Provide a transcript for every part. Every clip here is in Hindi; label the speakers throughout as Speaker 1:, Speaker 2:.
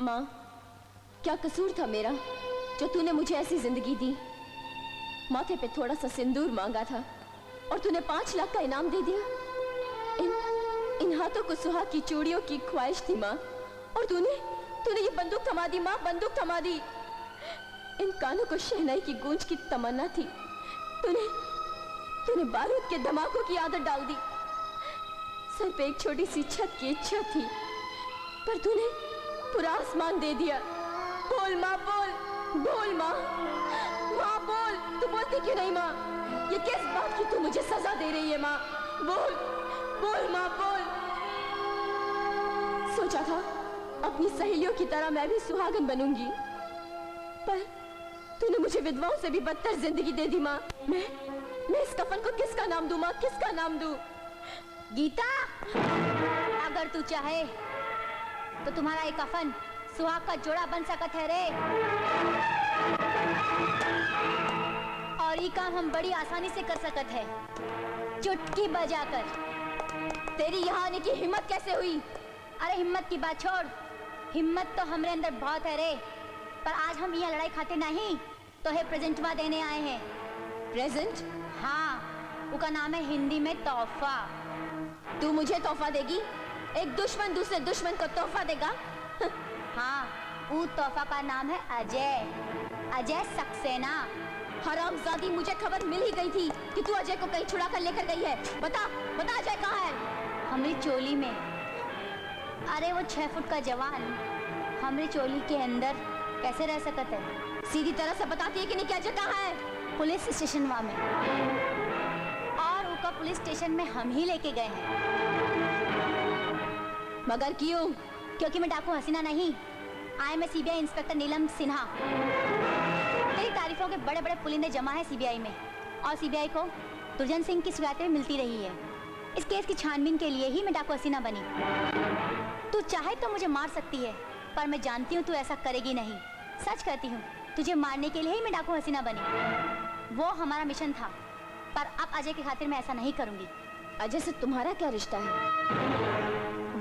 Speaker 1: माँ, क्या कसूर था मेरा जो तूने मुझे ऐसी जिंदगी दी? माथे पे थोड़ा सा सिंदूर मांगा था और तूने 5 लाख का इनाम दे दिया। इन हाथों को सुहाग की चूड़ियों की ख्वाहिश थी माँ, और तूने ये बंदूक थमा दी माँ, बंदूक थमा दी। इन कानों को शहनाई की गूंज की तमन्ना थी, तूने बारूद के धमाकों की आदत डाल दी। सर पे एक छोटी सी छत की इच्छा थी, पर तूने पूरा आसमान दे दिया। बोल माँ, बोल माँ, माँ बोल, तू बोलती क्यों नहीं माँ? ये किस बात की तू मुझे सजा दे रही है माँ? बोल माँ, बोल। सोचा था अपनी सहेलियों की तरह मैं भी सुहागन बनूंगी, पर तूने मुझे विधवाओं से भी बदतर जिंदगी दे दी माँ। मैं इस कफन को किसका नाम दूं माँ, किसका नाम दूं?
Speaker 2: गीता, अगर तू चाहे तो तुम्हारा एक कफन सुहाग का जोड़ा बन सकत है रे। और ये काम हम बड़ी आसानी से कर सकत है, चुटकी बजाकर।
Speaker 1: तेरी यहाँ आने की हिम्मत कैसे हुई?
Speaker 2: अरे हिम्मत की बात छोड़, हिम्मत तो हमरे अंदर बहुत है रे, पर आज हम यहाँ लड़ाई खाते नहीं तो है प्रेजेंटवा देने आए हैं।
Speaker 1: प्रेजेंट?
Speaker 2: हाँ, उसका नाम है हिंदी में तोहफा।
Speaker 1: तू मुझे तोहफा देगी? एक दुश्मन दूसरे दुश्मन को तोहफा देगा?
Speaker 2: हाँ, वो तोहफा का नाम है अजय सक्सेना।
Speaker 1: हरामजादी, मुझे खबर मिल ही गई थी कि तू अजय को कहीं छुड़ा कर लेकर गई है। बता अजय कहाँ है?
Speaker 2: हमारी चोली में। अरे वो 6 फुट का जवान हमारी चोली के अंदर कैसे रह सकता है?
Speaker 1: सीधी तरह से बताती है कि नहीं कि अजय कहाँ है?
Speaker 2: पुलिस स्टेशन में, और उसका पुलिस स्टेशन में हम ही लेके गए हैं।
Speaker 1: मगर क्यों?
Speaker 2: क्योंकि मैं डाकू हसीना नहीं, आई मैं सीबीआई इंस्पेक्टर नीलम सिन्हा। तेरी तारीफों के बड़े बड़े पुलिंदे जमा है सीबीआई में, और सीबीआई को दुर्जन सिंह की शिकायतें मिलती रही है। इस केस की छानबीन के लिए ही मैं डाकू हसीना बनी। तू चाहे तो मुझे मार सकती है, पर मैं जानती हूँ तू ऐसा करेगी नहीं। सच कहती हूँ, तुझे मारने के लिए ही मैं डाकू हसीना बनी। वो हमारा मिशन था, पर अब अजय की खातिर मैं ऐसा नहीं करूँगी।
Speaker 1: अजय से तुम्हारा क्या रिश्ता है?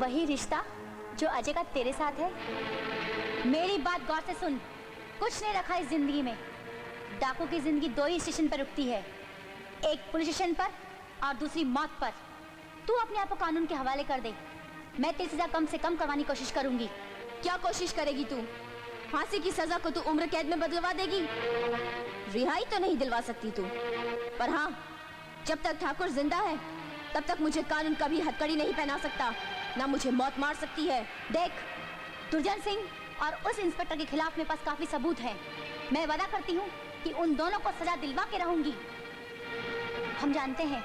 Speaker 2: वही रिश्ता जो अजय का तेरे साथ है। मेरी बात गौर से सुन, कुछ नहीं रखा इस जिंदगी में। डाकू की जिंदगी 2 ही स्टेशन पर रुकती है, एक पुलिस स्टेशन पर और दूसरी मौत पर। तू अपने आप को कानून के हवाले कर दे, मैं तेरी सजा कम से कम करवाने की कोशिश करूंगी।
Speaker 1: क्या कोशिश करेगी तू? फांसी की सजा को तू उम्र कैद में बदलवा देगी? रिहाई तो नहीं दिलवा सकती तू, पर हाँ, जब तक ठाकुर जिंदा है तब तक मुझे कानून कभी हथकड़ी नहीं पहना सकता, ना मुझे मौत मार सकती है।
Speaker 2: देख, दुर्जन सिंह और उस इंस्पेक्टर के खिलाफ मेरे पास काफी सबूत है। मैं वादा करती हूँ कि उन दोनों को सजा दिलवा के रहूंगी। हम जानते हैं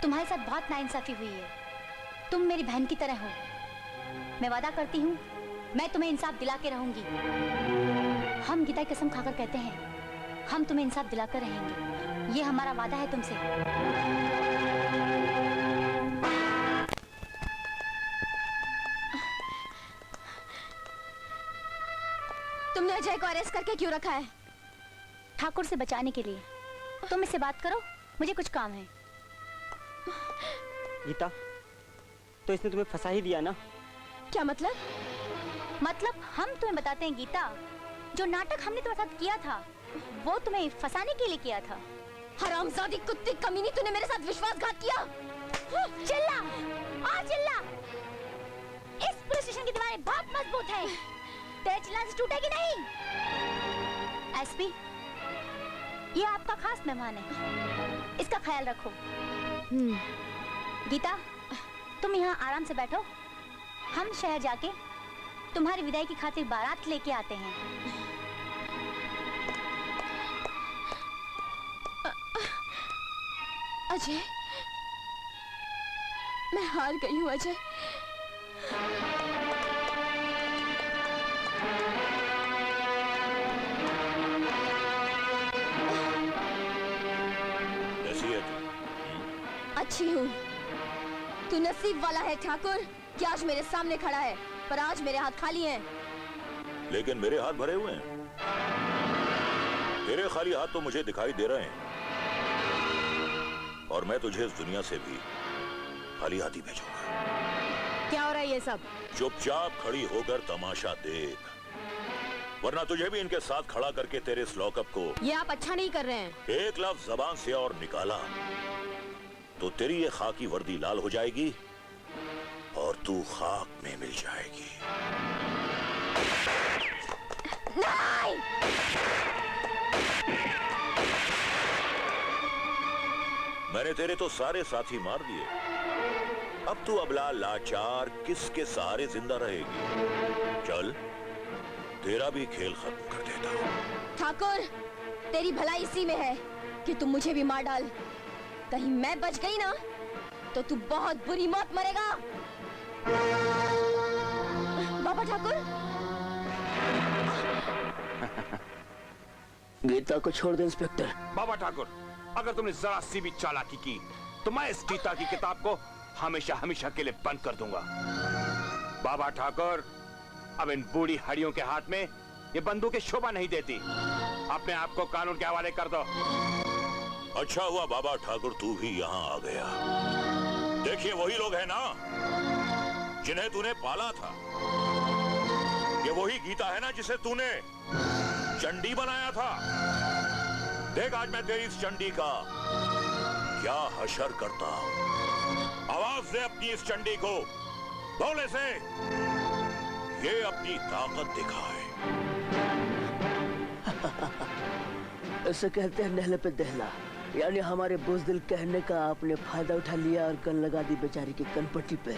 Speaker 2: तुम्हारे साथ बहुत नाइंसाफी हुई है, तुम मेरी बहन की तरह हो। मैं वादा करती हूँ मैं तुम्हें इंसाफ दिला के रहूंगी। हम गीता की कसम खाकर कहते हैं, हम तुम्हें इंसाफ दिलाकर रहेंगे। ये हमारा वादा है तुमसे।
Speaker 1: तुमने अजय को अरेस्ट करके क्यों रखा है?
Speaker 2: ठाकुर से बचाने के लिए। तुम इससे बात करो, मुझे कुछ काम है।
Speaker 3: गीता, तो इसने तुम्हें फंसा ही दिया ना?
Speaker 1: क्या मतलब?
Speaker 2: मतलब हम तुम्हें बताते हैं गीता, जो नाटक हमने तुम्हारे साथ किया था वो तुम्हें फंसाने के लिए किया था।
Speaker 1: हरामजादी, कुत्ते, कमीनी, तूने मेरे साथ विश्वासघात किया।
Speaker 2: चिल्ला और चिल्ला। इस पुलिस स्टेशन की दीवारें बहुत मजबूत हैं, तेरे चिल्लाने से टूटेगी नहीं। एसपी, ये आपका खास मेहमान है, इसका ख्याल रखो। गीता, तुम यहाँ आराम से बैठो, हम शहर जाके तुम्हारी विदाई की खातिर बारात लेके आते हैं।
Speaker 1: अजय, मैं हार गई हूँ अजय।
Speaker 4: कैसी है तू?
Speaker 1: अच्छी हूँ। तू नसीब वाला है ठाकुर कि आज मेरे सामने खड़ा है, पर आज मेरे हाथ खाली हैं।
Speaker 4: लेकिन मेरे हाथ भरे हुए हैं। तेरे खाली हाथ तो मुझे दिखाई दे रहे हैं, और मैं तुझे इस दुनिया से भी खाली हाथ ही भेजूंगा।
Speaker 5: क्या हो रहा है ये सब?
Speaker 4: चुपचाप खड़ी होकर तमाशा देख, वरना तुझे भी इनके साथ खड़ा करके तेरे इस लॉकअप को
Speaker 5: ये आप अच्छा नहीं कर रहे हैं।
Speaker 4: एक लफ्ज जबान से और निकाला तो तेरी ये खाकी वर्दी लाल हो जाएगी और तू खाक में मिल जाएगी।
Speaker 1: नहीं!
Speaker 4: मैंने तेरे तो सारे साथी मार दिए, अब तू अबला लाचार किसके सहारे जिंदा रहेगी? चल, तेरा भी खेल खत्म कर देता हूं।
Speaker 1: ठाकुर, तेरी भलाई इसी में है कि तुम मुझे भी मार डाल। कहीं मैं बच गई ना तो तू बहुत बुरी मौत मरेगा। बाबा ठाकुर,
Speaker 6: गीता को छोड़ दे इंस्पेक्टर।
Speaker 7: बाबा ठाकुर, अगर तुमने जरा सी भी चालाकी की तो मैं इस गीता की किताब को हमेशा हमेशा के लिए बंद कर दूंगा। बाबा ठाकुर, अब इन बूढ़ी हड्डियों के हाथ में ये बंदूकें शोभा नहीं देती। अपने आप को कानून के हवाले कर दो।
Speaker 4: अच्छा हुआ बाबा ठाकुर तू भी यहाँ आ गया। देखिए वही लोग हैं ना जिन्हें तूने पाला था। ये वही गीता है ना जिसे तूने चंडी बनाया था। देख आज मैं तेरी इस चंडी का क्या हशर करता हूं। आवाज दे अपनी इस चंडी को, बोले से ये अपनी ताकत दिखाए।
Speaker 6: इसे कहते हैं नहले पे दहला, यानी हमारे बुज़दिल कहने का आपने फायदा उठा लिया और गन लगा दी बेचारी की कनपट्टी पे।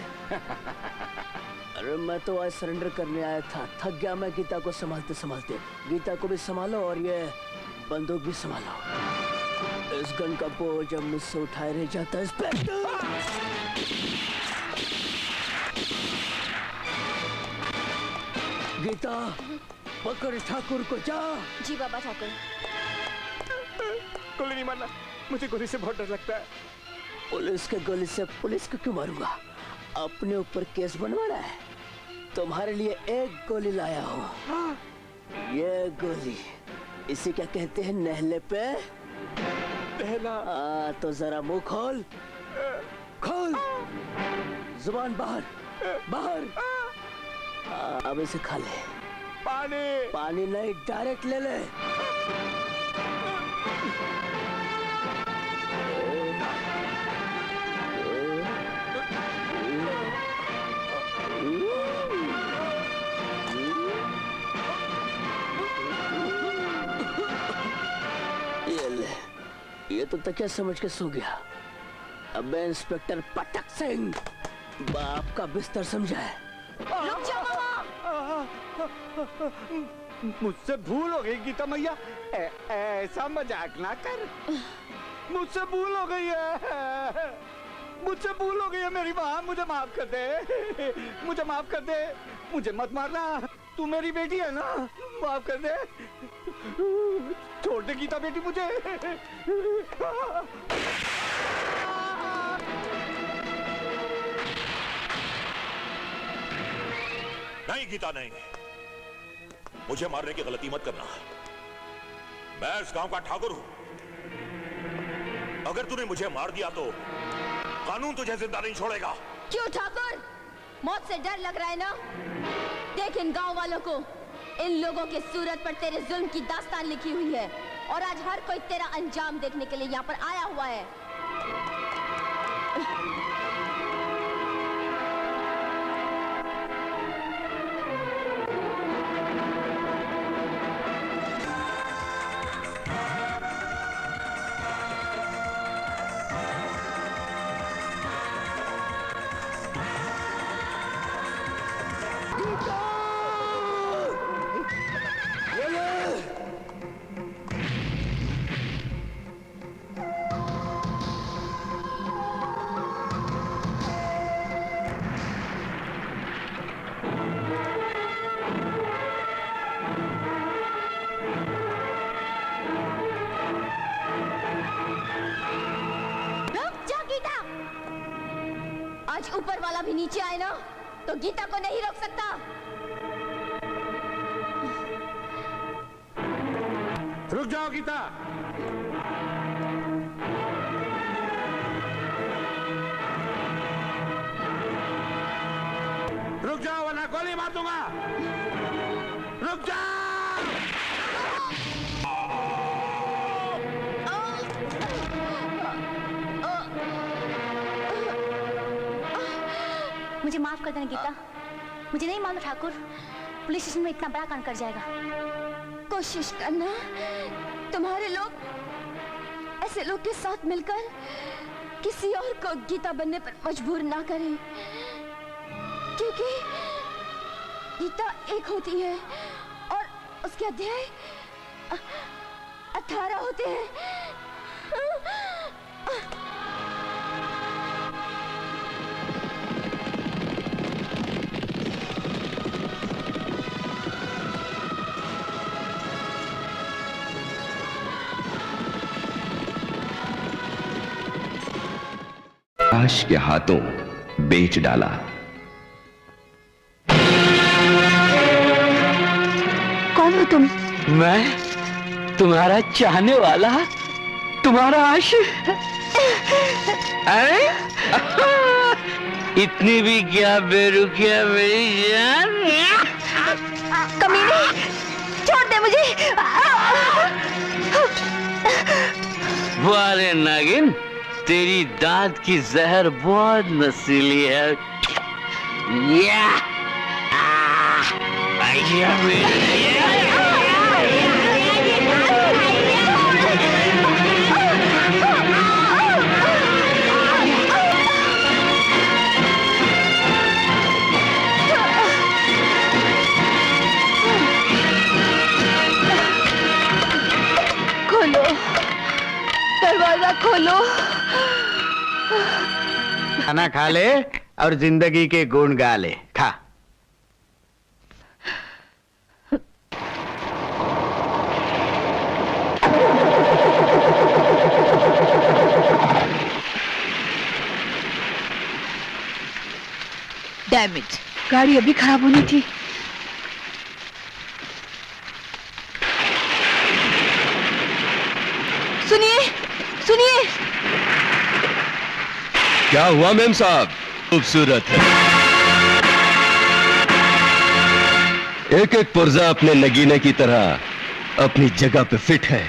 Speaker 6: अरे मैं तो आज सरेंडर करने आया था, थक गया मैं गीता को संभालते संभालते। गीता को भी संभालो और ये बंदूक भी संभालो। इस गन का बोझ जब मुझसे उठाए रह जाता है इंस्पेक्टर। गीता, पकड़ ठाकुर को, जा।
Speaker 1: जी बाबा ठाकुर।
Speaker 7: गोली नहीं मारना, मुझे गोली से बहुत डर लगता है।
Speaker 6: पुलिस के गोली से पुलिस को क्यों मारूंगा? अपने ऊपर केस बनवाना है। तुम्हारे लिए एक गोली लाया हूँ। ये गोली, इसे क्या कहते हैं नहले पे
Speaker 7: दहला।
Speaker 6: तो जरा मुंह खोल, खोल, जुबान बाहर, बाहर। अब इसे खा ले।
Speaker 7: पानी।
Speaker 6: पानी नहीं, डायरेक्ट ले ले। ये तो तकिया समझ के सो गया। अब मैं इंस्पेक्टर पटक सिंह बाप का बिस्तर समझा है।
Speaker 1: रुक जाओ मामा।
Speaker 7: मुझसे भूल हो गई गीता मैया, ऐसा मजाक ना कर। मुझसे भूल हो गई है, मुझसे भूल हो गई है मेरी माँ। मुझे माफ कर दे, मुझे माफ कर दे। मुझे मत मारना, तू मेरी बेटी है ना, माफ कर दे। छोड़ दे गीता बेटी मुझे।
Speaker 4: नहीं गीता नहीं, मुझे मारने की गलती मत करना। मैं इस गांव का ठाकुर हूं। अगर तूने मुझे मार दिया तो कानून तुझे जिंदा नहीं छोड़ेगा।
Speaker 1: क्यों ठाकुर, मौत से डर लग रहा है ना? देख इन गांव वालों को, इन लोगों के सूरत पर तेरे जुल्म की दास्तान लिखी हुई है और आज हर कोई तेरा अंजाम देखने के लिए यहाँ पर आया हुआ है। आज ऊपर वाला भी नीचे आए ना तो गीता को नहीं रोक सकता।
Speaker 7: रुक जाओ गीता।
Speaker 4: गोली मार दूंगा। रुक जा।
Speaker 2: मुझे माफ कर देना गीता, मुझे नहीं मालूम ठाकुर पुलिस स्टेशन में इतना बड़ा कांड कर जाएगा।
Speaker 1: कोशिश करना, तुम्हारे लोग ऐसे लोग के साथ मिलकर किसी और को गीता बनने पर मजबूर ना करें, क्योंकि गीता एक होती है और उसके अध्याय 18 होते हैं।
Speaker 8: आकाश के हाथों बेच डाला।
Speaker 2: कौन हो तुम?
Speaker 6: मैं तुम्हारा चाहने वाला, तुम्हारा आशिक। अरे इतनी भी क्या बेरुखिया मेरी जान।
Speaker 2: कमीने, छोड़ दे मुझे।
Speaker 6: वारे नागिन, तेरी दांत की जहर बहुत नशीली है। या
Speaker 1: खोलो, दरवाजा खोलो।
Speaker 7: खाना खा ले और जिंदगी के गुण गा ले। खा।
Speaker 1: डैम इट, गाड़ी अभी खराब होनी थी। सुनिए, सुनिए।
Speaker 8: क्या हुआ मेम साहब? खूबसूरत है। एक एक पुर्जा अपने नगीने की तरह अपनी जगह पे फिट है।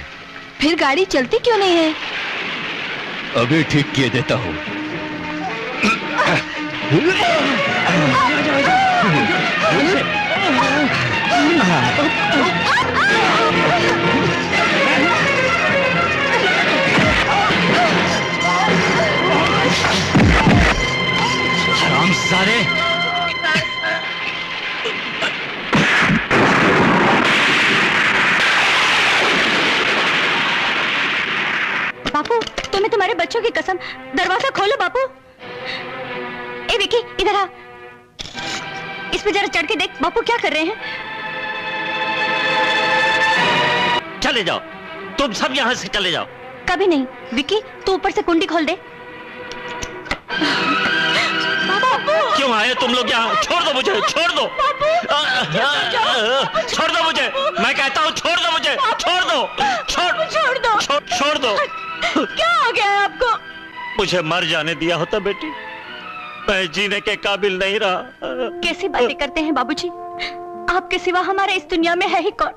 Speaker 1: फिर गाड़ी चलती क्यों नहीं है?
Speaker 8: अभी ठीक किए देता हूँ।
Speaker 6: हम सारे
Speaker 2: बापू, तुम्हें तुम्हारे बच्चों की कसम, दरवाजा खोलो बापू। ए विकी, इधर आ। इस पे जरा चढ़ के देख बापू क्या कर रहे हैं।
Speaker 3: चले जाओ, तुम सब यहाँ से चले जाओ।
Speaker 2: कभी नहीं विकी, तू ऊपर से कुंडी खोल दे।
Speaker 3: क्यों आए तुम लोग यहाँ? छोड़ दो मुझे, छोड़ दो। छोड़ दो मुझे, मैं कहता हूँ छोड़ दो मुझे, छोड़ दो,
Speaker 2: छोड़ दो।
Speaker 3: छोड़ दो।
Speaker 2: क्या हो गया है आपको?
Speaker 3: मुझे मर जाने दिया होता बेटी, मैं जीने के काबिल नहीं रहा।
Speaker 2: कैसी बातें करते हैं बाबूजी, आपके सिवा हमारे इस दुनिया में है ही कौन?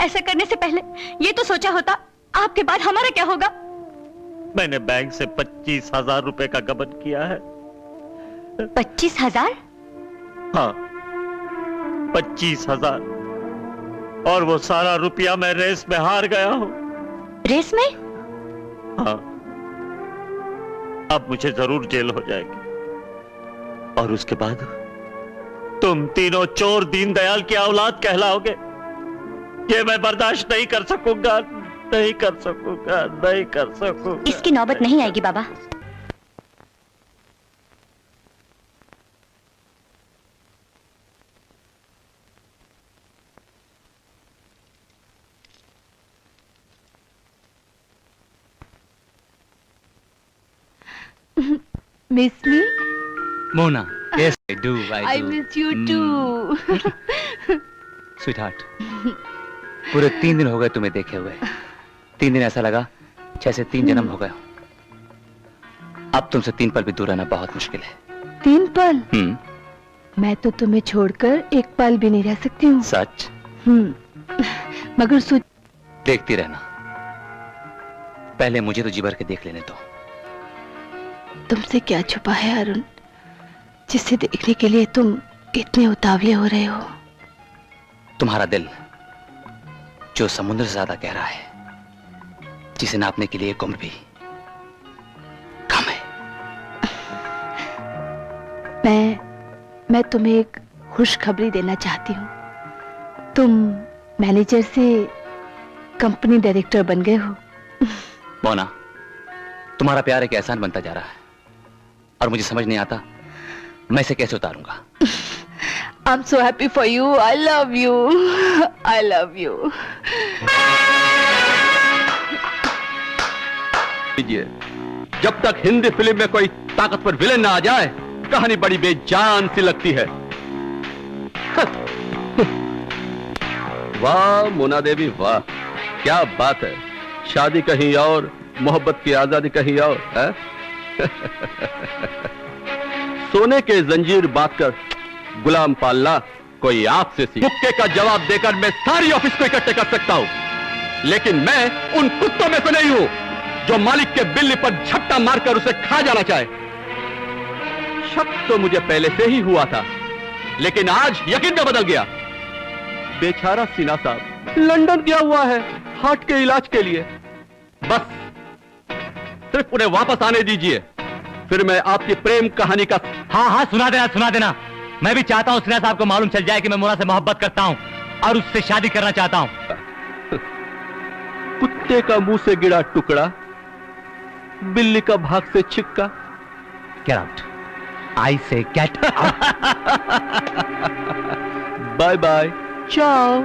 Speaker 2: ऐसा करने से पहले ये तो सोचा होता आपके बाद हमारा क्या होगा।
Speaker 3: मैंने बैंक से 25,000 रुपए का गबन किया है।
Speaker 2: 25,000?
Speaker 3: हाँ, 25,000, और वो सारा रुपया मैं रेस में हार गया हूँ।
Speaker 2: रेस में?
Speaker 3: हाँ, अब मुझे जरूर जेल हो जाएगी, और उसके बाद तुम तीनों चोर दीनदयाल की औलाद कहलाओगे। ये मैं बर्दाश्त नहीं कर सकूंगा, नहीं कर सकूंगा, नहीं कर सकूंगा।
Speaker 2: इसकी नौबत नहीं आएगी बाबा।
Speaker 1: Miss me?
Speaker 9: Mona, yes, I do.
Speaker 1: I miss you too.
Speaker 9: Sweetheart, पूरे 3 दिन हो गए तुम्हें देखे हुए। 3 दिन ऐसा लगा जैसे 3 जन्म हो गए। अब तुमसे 3 पल भी दूर रहना बहुत मुश्किल है।
Speaker 1: 3 पल?
Speaker 10: मैं तो तुम्हें छोड़कर एक पल भी नहीं रह सकती हूँ।
Speaker 9: सच?
Speaker 10: मगर
Speaker 9: देखती रहना, पहले मुझे तो जी भर के देख लेने दो।
Speaker 10: तुमसे क्या छुपा है अरुण, जिसे देखने के लिए तुम इतने उतावले हो रहे हो?
Speaker 9: तुम्हारा दिल, जो समुद्र से ज्यादा गहरा है, जिसे नापने के लिए एक उम्र भी कम है।
Speaker 10: मैं तुम्हें एक खुशखबरी देना चाहती हूँ। तुम मैनेजर से कंपनी डायरेक्टर बन गए हो।
Speaker 9: मोना, तुम्हारा प्यार एक एहसान बनता जा रहा है और मुझे समझ नहीं आता मैं इसे कैसे उतारूंगा।
Speaker 10: I'm so happy for you. I love you. I love you.
Speaker 8: जब तक हिंदी फिल्म में कोई ताकतवर विलेन ना आ जाए, कहानी बड़ी बेजान सी लगती है। वाह मोना देवी वाह, क्या बात है। शादी कहीं और, मोहब्बत की आजादी कहीं और है? सोने के जंजीर बांधकर गुलाम पालना कोई आपसे सीख। मुक्के का जवाब देकर मैं सारी ऑफिस को इकट्ठे कर सकता हूं, लेकिन मैं उन कुत्तों में से नहीं हूं जो मालिक के बिल्ली पर झपटा मारकर उसे खा जाना चाहे। शक तो मुझे पहले से ही हुआ था, लेकिन आज यकीन में बदल गया। बेचारा सिन्हा साहब लंदन गया हुआ है हार्ट के इलाज के लिए। बस सिर्फ उन्हें वापस आने दीजिए, फिर मैं आपकी प्रेम कहानी का।
Speaker 9: हाँ, सुना देना। मैं भी चाहता हूं सिन्हा साहब को मालूम चल जाए कि मैं मोना से मोहब्बत करता हूं और उससे शादी करना चाहता हूं।
Speaker 8: कुत्ते का मुंह से गिरा टुकड़ा, बिल्ली का भाग से छिक्का।
Speaker 9: गेट आउट, आई से गेट आउट।
Speaker 8: बाय बाय, चाओ।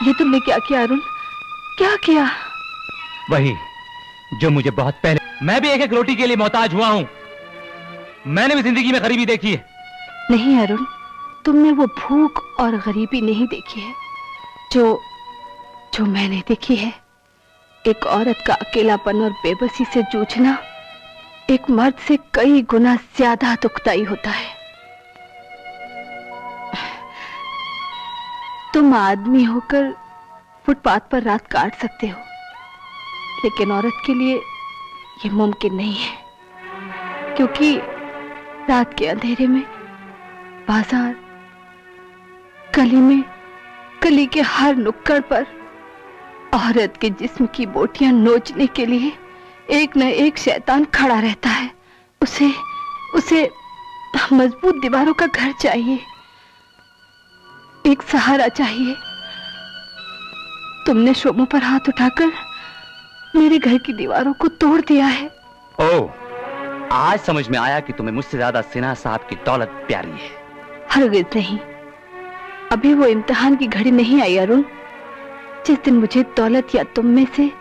Speaker 10: ये तुमने क्या किया अरुण, क्या किया?
Speaker 9: वही जो मुझे बहुत पहले। मैं भी एक एक रोटी के लिए मोहताज हुआ हूं। मैंने भी जिंदगी में गरीबी देखी है।
Speaker 10: नहीं अरुण, तुमने वो भूख और गरीबी नहीं देखी है जो मैंने देखी है। एक औरत का अकेलापन और बेबसी से जूझना एक मर्द से कई गुना ज्यादा दुखदाई होता है। तुम आदमी होकर फुटपाथ पर रात काट सकते हो, लेकिन औरत के लिए ये मुमकिन नहीं है, क्योंकि रात के अंधेरे में बाजार, गली में, गली के हर नुक्कड़ पर औरत के जिस्म की बोटियां नोचने के लिए एक न एक शैतान खड़ा रहता है। उसे मजबूत दीवारों का घर चाहिए, एक सहारा चाहिए। तुमने शोभों पर हाथ उठाकर मेरे घर की दीवारों को तोड़ दिया है।
Speaker 9: ओह, आज समझ में आया कि तुम्हें मुझसे ज्यादा सिन्हा साहब की दौलत प्यारी है।
Speaker 10: हरगिज़ नहीं, अभी वो इम्तिहान की घड़ी नहीं आई अरुण, जिस दिन मुझे दौलत या तुम में से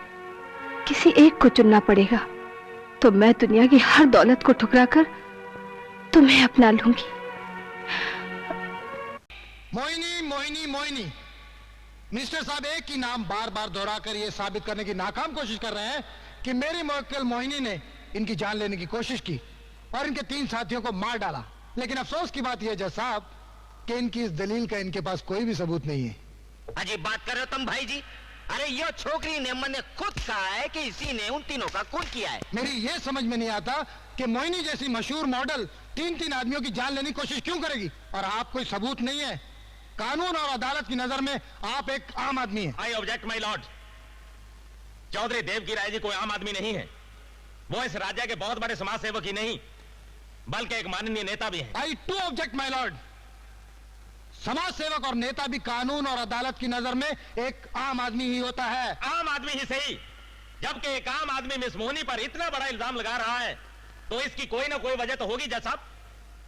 Speaker 10: किसी एक को चुनना पड़ेगा, तो मैं दुनिया की हर दौलत को ठुकराकर तुम्हें अपना लूंगी।
Speaker 11: मोहिनी मोहिनी मोहिनी, मिनिस्टर साहब एक ही नाम बार बार दोहराकर यह साबित करने की नाकाम कोशिश कर रहे हैं कि मेरी मुवक्किल मोहिनी ने इनकी जान लेने की कोशिश की और इनके 3 साथियों को मार डाला। लेकिन अफसोस की बात यह जज साहब कि इनकी इस दलील का इनके पास कोई भी सबूत नहीं है।
Speaker 12: अजीब बात कर रहे हो तुम भाई जी। अरे ये छोकरी ने मैंने खुद कहा है कि इसी ने उन तीनों का खून किया है।
Speaker 11: मेरी ये समझ में नहीं आता कि मोहिनी जैसी मशहूर मॉडल 3 आदमियों की जान लेने की कोशिश क्यों करेगी, और आप कोई सबूत नहीं है। कानून और अदालत की नजर में आप एक आम आदमी हैं।
Speaker 12: I object my lord. Chaudhary Dev की राय जी कोई आम आदमी नहीं है। वो इस राज्य के बहुत बड़े समाज सेवक ही नहीं बल्कि एक माननीय नेता भी है।
Speaker 11: आई टू ऑब्जेक्ट माय लॉर्ड। समाज सेवक और नेता भी कानून और अदालत की नजर में एक आम आदमी ही होता है।
Speaker 12: आम आदमी ही सही, जबकि एक आम आदमी मिस मोहिनी पर इतना बड़ा इल्जाम लगा रहा है तो इसकी कोई ना कोई वजह तो होगी जज साहब।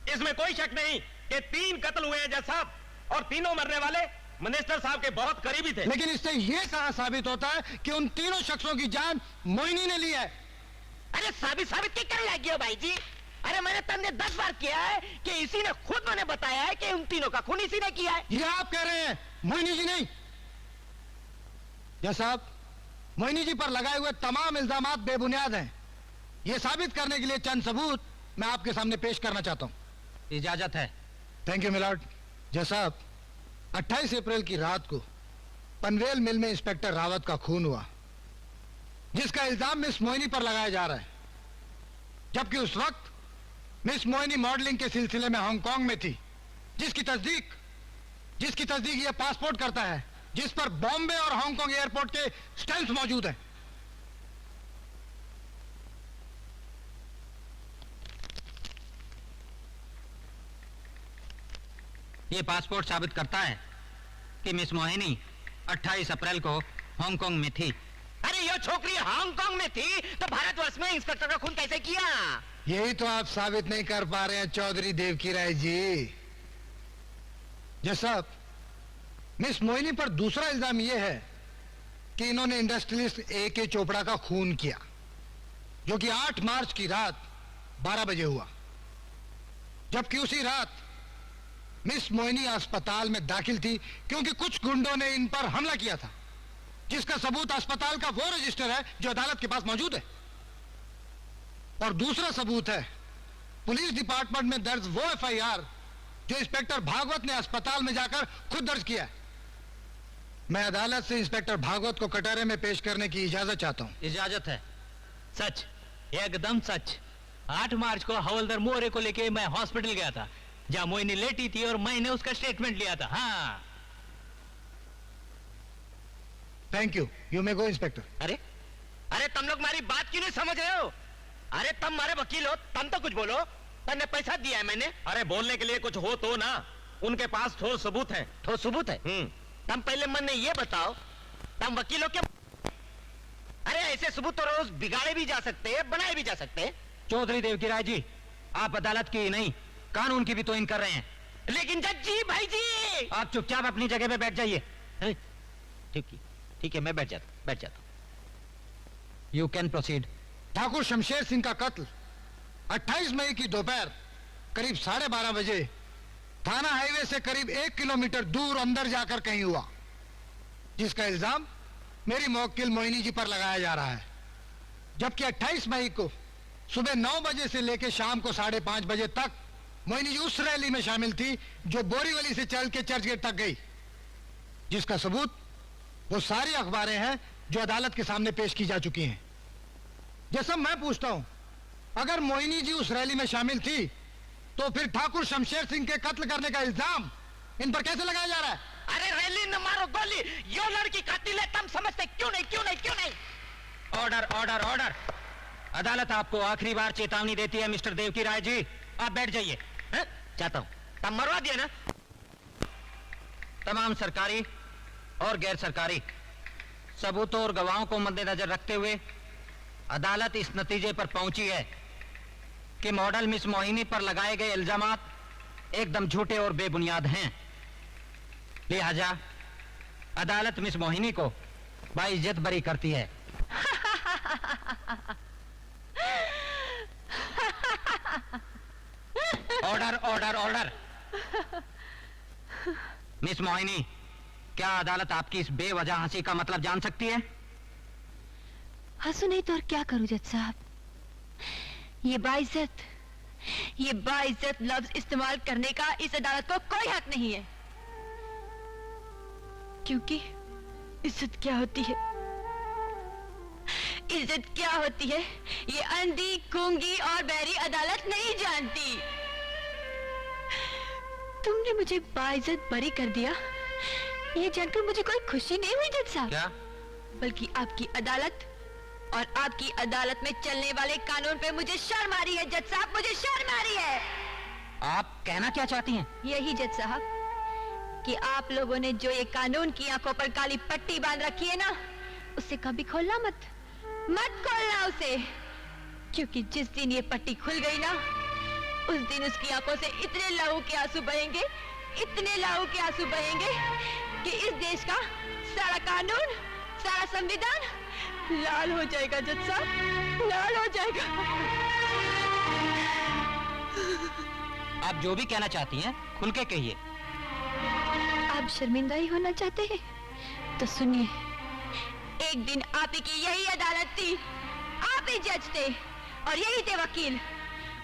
Speaker 12: इसमें कोई शक नहीं कि 3 कत्ल हुए हैं जज साहब, और तीनों मरने वाले मिनिस्टर साहब के बहुत करीबी थे।
Speaker 11: लेकिन इससे यह कहां साबित होता है कि उन तीनों शख्सों की जान मोहिनी ने ली है?
Speaker 12: अरे साबित क्या करने लग गए हो भाई जी? अरे मैंने तंदे 10 बार किया है कि इसी ने खुद मैंने बताया है कि उन तीनों का खून इसी ने किया है।
Speaker 11: ये आप कह रहे हैं, मोहिनी जी नहीं। जज साहब, मोहिनी जी पर लगाए हुए तमाम इल्जामात बेबुनियाद हैं ये साबित करने के लिए चंद सबूत मैं आपके सामने पेश करना चाहता हूँ।
Speaker 12: इजाजत है।
Speaker 11: Thank you milord. जज साहब, 28 अप्रैल की रात को पनवेल मिल में इंस्पेक्टर रावत का खून हुआ, जिसका इल्जाम मिस मोहिनी पर लगाया जा रहा है, जबकि उस वक्त मिस मोहिनी मॉडलिंग के सिलसिले में हांगकांग में थी, जिसकी तस्दीक यह पासपोर्ट करता है जिस पर बॉम्बे और हांगकांग एयरपोर्ट के स्टैंप्स मौजूद हैं।
Speaker 12: ये पासपोर्ट साबित करता है कि मिस मोहिनी 28 अप्रैल को हांगकांग में थी। अरे ये छोकरी हांगकांग में थी तो भारतवर्ष में इंस्पेक्टर का खून कैसे किया?
Speaker 11: यही तो आप साबित नहीं कर पा रहे हैं चौधरी देवकी राय जी। जज साहब, मिस मोहिनी पर दूसरा इल्जाम यह है कि इन्होंने इंडस्ट्रियलिस्ट A.K. चोपड़ा का खून किया, जो कि 8 मार्च की रात 12 बजे हुआ, जबकि उसी रात मिस मोहिनी अस्पताल में दाखिल थी क्योंकि कुछ गुंडों ने इन पर हमला किया था, जिसका सबूत अस्पताल का वो रजिस्टर है जो अदालत के पास मौजूद है। और दूसरा सबूत है पुलिस डिपार्टमेंट में दर्ज वो FIR जो इंस्पेक्टर भागवत ने अस्पताल में जाकर खुद दर्ज किया है। मैं अदालत से इंस्पेक्टर भागवत को कटहरे में पेश करने की इजाजत चाहता हूँ।
Speaker 12: इजाजत है। सच, एकदम सच। 8 मार्च को हवलदार मोरे को लेके मैं हॉस्पिटल गया था, जहां मोहिनी लेटी थी और मैंने उसका स्टेटमेंट लिया था। हाँ।
Speaker 11: Thank you, you may go inspector.
Speaker 12: अरे अरे, तुम लोग हमारी बात क्यों नहीं समझ रहे हो? अरे तुम हमारे वकील हो, तुम तो कुछ बोलो। तुमने पैसा दिया है मैंने। अरे बोलने के लिए कुछ हो तो ना, उनके पास ठोस सबूत है। ठोस सबूत है? तुम पहले मन ने ये बताओ, तुम वकील हो क्या? अरे ऐसे सबूत तो रोज बिगाड़े भी जा सकते हैं, बनाए भी जा सकते हैं। चौधरी देवकी राय जी, आप अदालत की नहीं कानून की भी तोहिन कर रहे हैं। लेकिन जज जी, भाई जी, आप चुपचाप अपनी जगह पे बैठ जाइए। ठीक है, मैं बैठ जाता हूं। You can proceed.
Speaker 11: Thakur Shamsher Singh का कत्ल 28 मई की दोपहर करीब 12:30 बजे थाना हाईवे से करीब 1 किलोमीटर दूर अंदर जाकर कहीं हुआ, जिसका इल्जाम मेरी मुवक्किल मोहिनी जी पर लगाया जा रहा है। जबकि 28 मई को सुबह 9 बजे से लेकर शाम को 5:30 बजे तक मोहिनी जी उस रैली में शामिल थी जो बोरीवली से चल के चर्चगेट तक गई, जिसका सबूत वो सारी अखबारें हैं जो अदालत के सामने पेश की जा चुकी हैं। जैसा मैं पूछता हूं, अगर मोहिनी जी उस रैली में शामिल थी तो फिर ठाकुर शमशेर सिंह के कत्ल करने का इल्जाम इन पर कैसे लगाया जा रहा है?
Speaker 12: अरे रैली न मारो गोली, यो लड़की कातिल है, तुम समझते क्यों नहीं? ऑर्डर। अदालत आपको आखिरी बार चेतावनी देती है मिस्टर देवकी राय जी, आप बैठ जाइए। चाहता हूं तब मरवा दिया ना। तमाम सरकारी और गैर सरकारी सबूतों और गवाहों को मद्देनजर रखते हुए अदालत इस नतीजे पर पहुंची है कि मॉडल मिस मोहिनी पर लगाए गए इल्जामात एकदम झूठे और बेबुनियाद हैं। लिहाजा अदालत मिस मोहिनी को बाइज्जत बरी करती है। ऑर्डर। मिस मोहिनी, क्या अदालत आपकी इस बेवजह हंसी का मतलब जान सकती है?
Speaker 10: हंसू नहीं तो और क्या करूं जज साहब? ये बाइज्जत लफ्ज इस्तेमाल करने का इस अदालत को कोई हक नहीं है, क्योंकि इज्जत क्या होती है ये अंधी, गूंगी और बहरी अदालत नहीं जानती। तुमने मुझे बाइज्जत बरी कर दिया, ये जानकर मुझे कोई खुशी नहीं हुई जज साहब।
Speaker 12: क्या?
Speaker 10: बल्कि आपकी अदालत और आपकी अदालत में चलने वाले कानून पे मुझे शर्म आ रही है जज साहब, मुझे शर्म आ रही है।
Speaker 12: आप कहना क्या चाहती हैं?
Speaker 10: यही जज साहब कि आप लोगों ने जो ये कानून की आंखों पर काली पट्टी बांध रखी है ना, उसे कभी खोलना मत खोलना उसे, क्योंकि जिस दिन ये पट्टी खुल गई ना, उस दिन उसकी आंखों से इतने लहू के आंसू बहेंगे कि इस देश का सारा कानून, सारा संविधान लाल हो जाएगा जज साहब, लाल हो जाएगा।
Speaker 12: आप जो भी कहना चाहती हैं खुल के कहिए।
Speaker 10: आप शर्मिंदा ही होना चाहते हैं तो सुनिए, एक दिन आप ही की यही अदालत थी, आप ही जज थे,
Speaker 2: और यही थे वकील।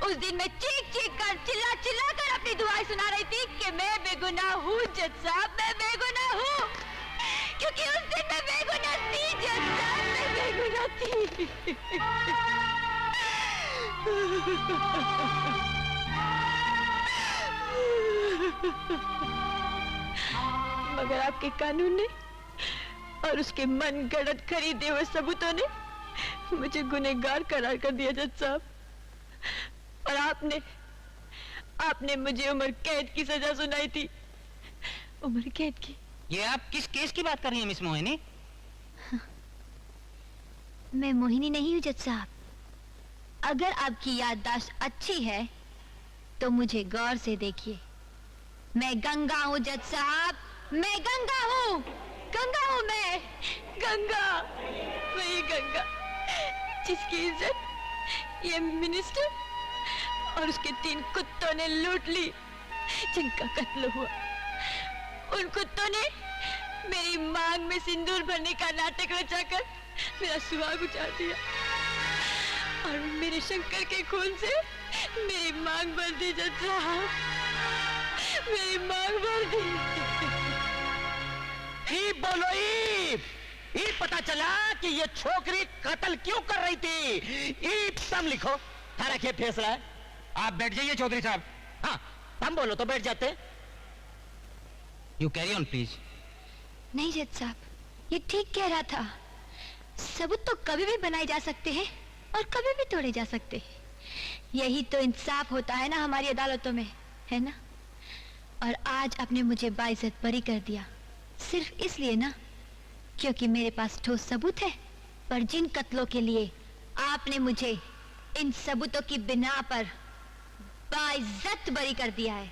Speaker 2: उस दिन मैं चीख चीख कर चिल्ला चिल्ला कर अपनी दुआएं सुना रही थी कि मैं बेगुनाह हूँ जज साहब, मैं बेगुनाह हूँ, क्योंकि उस दिन मैं बेगुनाह थी जज साहब, मैं बेगुनाह थी। मगर आपके कानून ने और उसके मन गढ़ंत खरीदे हुए सबूतों ने मुझे गुनहगार करार कर दिया जज साहब। और आपने मुझे उम्र कैद की सजा सुनाई थी, उम्र कैद की।
Speaker 13: ये आप किस केस की बात कर रही हैं मिस मोहिनी?
Speaker 2: मैं मोहिनी नहीं हूँ जज साहब। अगर आपकी याददाश्त अच्छी है तो मुझे गौर से देखिए। मैं गंगा हूँ जज साहब, मैं गंगा हूँ, गंगा हूँ मैं, गंगा, मैं ये गंगा जिसकी इज्जत ये मिनिस्टर और उसके 3 कुत्तों ने लूट ली, जिनका कत्ल हुआ। उन कुत्तों ने मेरी मांग में सिंदूर भरने का नाटक रचाकर मेरा सुहाग उजाड़ दिया और मेरे शंकर के खून से मेरी मांग भर दी जज साहब, मेरी मांग भर दी।
Speaker 12: बोलो ईप पता चला कि ये छोकरी कत्ल क्यों कर रही थी। ईप सम लिखो, थारा क्या फैसला है?
Speaker 13: आप बैठ जाइए चौधरी साहब।
Speaker 12: हाँ, हम बोलो तो बैठ जाते।
Speaker 13: You carry on please.
Speaker 2: नहीं जज साहब, ये ठीक कह रहा था। सबूत तो कभी भी बनाए जा सकते हैं और कभी भी तोड़े जा सकते हैं। यही तो इंसाफ होता है ना हमारी अदालतों में, है ना? और आज आपने मुझे बाइज्जत बरी कर दिया, सिर्फ इसलिए ना क्योंकि मेरे पास ठोस सबूत है। पर जिन कत्लों के लिए आपने मुझे इन सबूतों की बिना पर बाइज्जत बरी कर दिया है,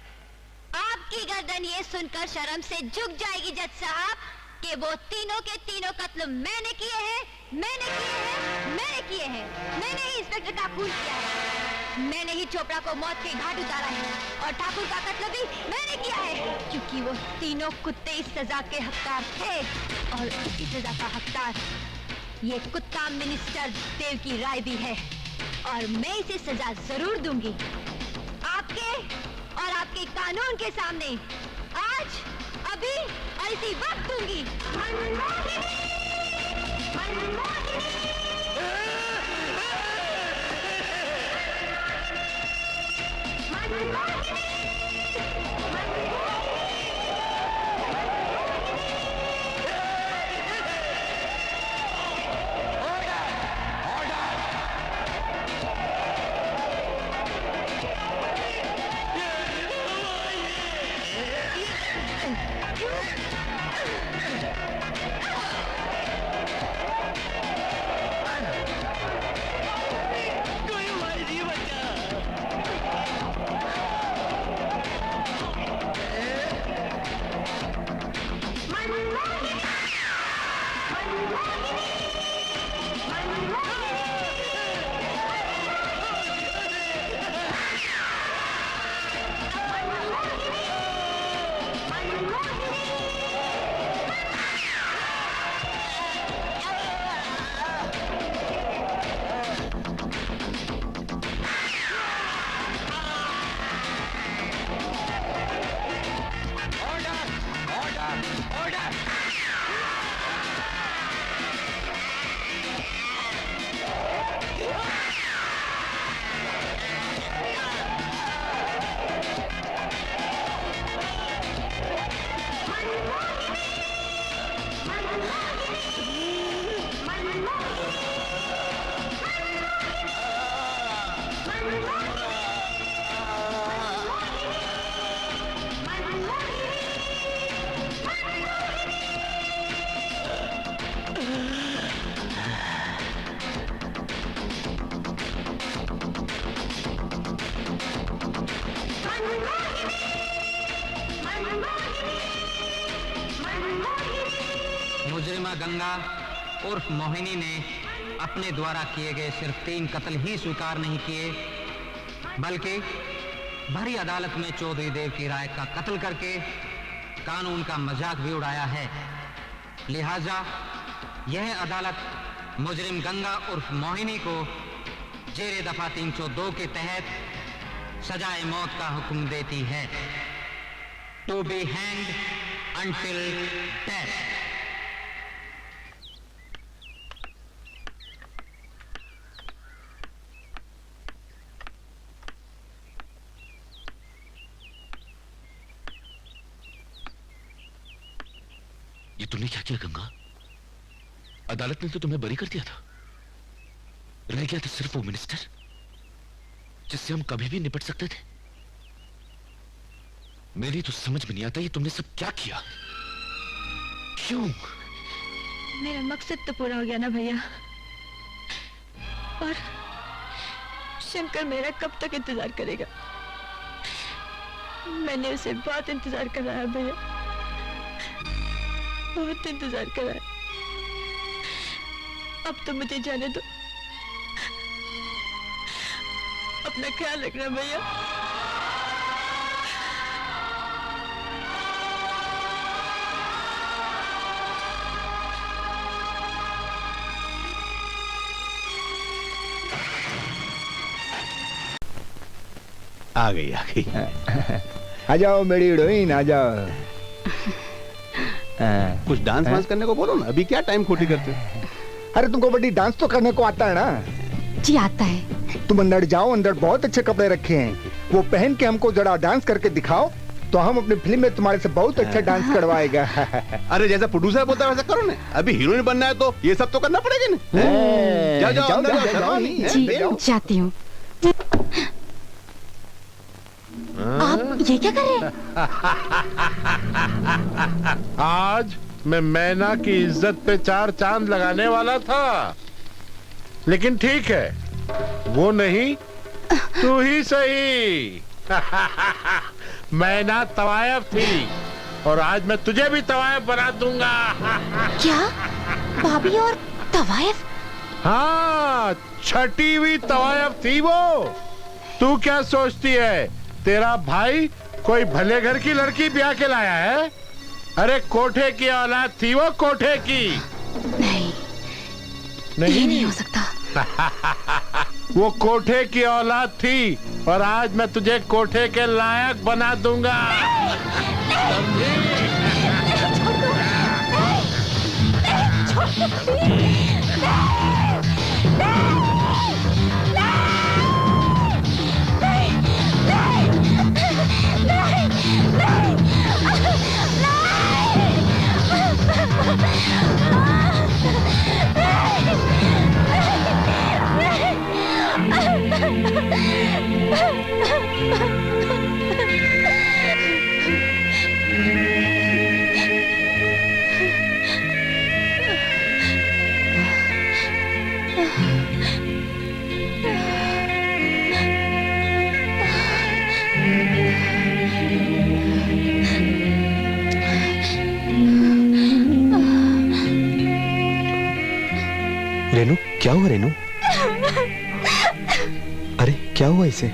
Speaker 2: आपकी गर्दन ये सुनकर शर्म से झुक जाएगी जज साहब कि वो तीनों के तीनों कत्ल मैंने किए हैं, मैंने किए हैं। मैंने ही इंस्पेक्टर का खून किया है, मैंने ही चोपड़ा को मौत के घाट उतारा है और ठाकुर का कत्ल भी मैंने किया है, क्योंकि वो तीनों कुत्ते इस सजा के हकदार थे और इस सजा का हकदार ये कुत्ता मिनिस्टर देव की राय भी है और मैं इसे सजा जरूर दूंगी। आपके और आपके कानून के सामने आज, अभी और इसी वक्त दूंगी।
Speaker 13: मुजरिमा गंगा उर्फ मोहिनी ने अपने द्वारा किए गए सिर्फ 3 कत्ल ही स्वीकार नहीं किए, बल्कि भरी अदालत में चौधरी देव की राय का कत्ल करके कानून का मजाक भी उड़ाया है। लिहाजा यह अदालत मुजरिम गंगा उर्फ मोहिनी को जेरे दफा 302 के तहत सजाए मौत का हुक्म देती है, to be hanged until death.
Speaker 14: ये तुमने क्या किया गंगा? अदालत ने तो तुम्हें बरी कर दिया था, रह गया था सिर्फ वो मिनिस्टर जिससे हम कभी भी निपट सकते थे। मेरी तो समझ में नहीं आता ये तुमने सब क्या किया, क्यों?
Speaker 10: मेरा मकसद तो पूरा हो गया ना भैया, और शंकर मेरा कब तक इंतजार करेगा? मैंने उसे बहुत इंतजार कराया भैया, बहुत इंतजार कराया। अब तो मुझे जाने दो, अपना ख्याल रखना भैया।
Speaker 7: आ गई आ जाओ मेरी हीरोइन, आ जाओ।
Speaker 15: कुछ डांस वांस करने को बोलो ना, अभी क्या टाइम खोटी करते हो?
Speaker 7: अरे तुमको बड़ी डांस तो करने को आता है ना?
Speaker 2: जी आता है।
Speaker 7: तुम अंदर जाओ, अंदर बहुत अच्छे कपड़े रखे हैं, वो पहन के हमको जरा डांस करके दिखाओ तो हम अपनी फिल्म में तुम्हारे से बहुत अच्छा डांस करवाएगा।
Speaker 15: अरे जैसा प्रोड्यूसर बोलता है वैसा करो ना, अभी हीरोइन बनना है तो ये सब तो करना पड़ेगा ना। जाओ जाओ अंदर जाओ।
Speaker 2: जी जाती हूँ। आप ये क्या कर रहे हैं?
Speaker 16: आज मैं मैना की इज्जत पे 4 चांद लगाने वाला था, लेकिन ठीक है, वो नहीं तू ही सही। मैना तवायफ थी और आज मैं तुझे भी तवायफ बना दूंगा।
Speaker 2: क्या? भाभी और तवायफ?
Speaker 16: हाँ, छठी हुई तवायफ थी वो। तू क्या सोचती है तेरा भाई कोई भले घर की लड़की ब्याह के लाया है? अरे कोठे की औलाद थी वो, कोठे की।
Speaker 2: नहीं, ये नहीं हो सकता।
Speaker 16: वो कोठे की औलाद थी और आज मैं तुझे कोठे के लायक बना दूंगा।
Speaker 17: रेनू, क्या हुआ रेनू? अरे क्या हुआ इसे?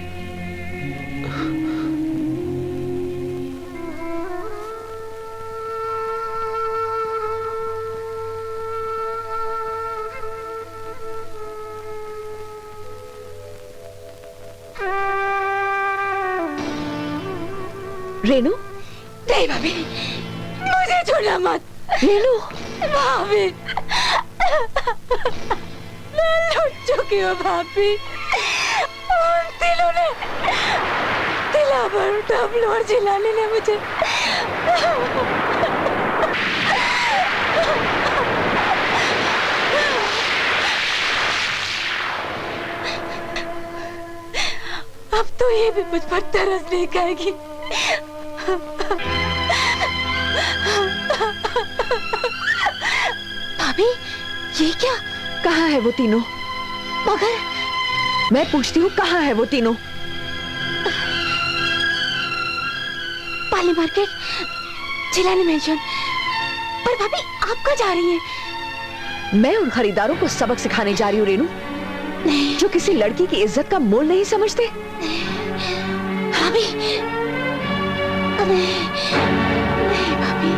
Speaker 10: रेनू?
Speaker 2: नहीं भाभी, मुझे छोड़ना मत।
Speaker 10: रेनू?
Speaker 2: भाभी, मैं लुट चुकी हूँ भाभी। उन तीनों ने, तिलावर, डबल और जिलानी ने मुझे अब तो ये भी मुझ पर तरस नहीं खाएगी। भाभी, ये क्या?
Speaker 10: कहाँ है वो तीनों?
Speaker 2: मगर
Speaker 10: मैं पूछती हूँ, कहाँ है वो तीनों?
Speaker 2: पाली मार्केट, जिलानी मेंशन। पर भाभी, आप कहाँ जा रही हैं?
Speaker 10: मैं उन खरीदारों को सबक सिखाने जा रही हूँ रेनू, जो किसी लड़की की इज्जत का मोल नहीं समझते।
Speaker 2: भाभी, नहीं, नहीं भाभी।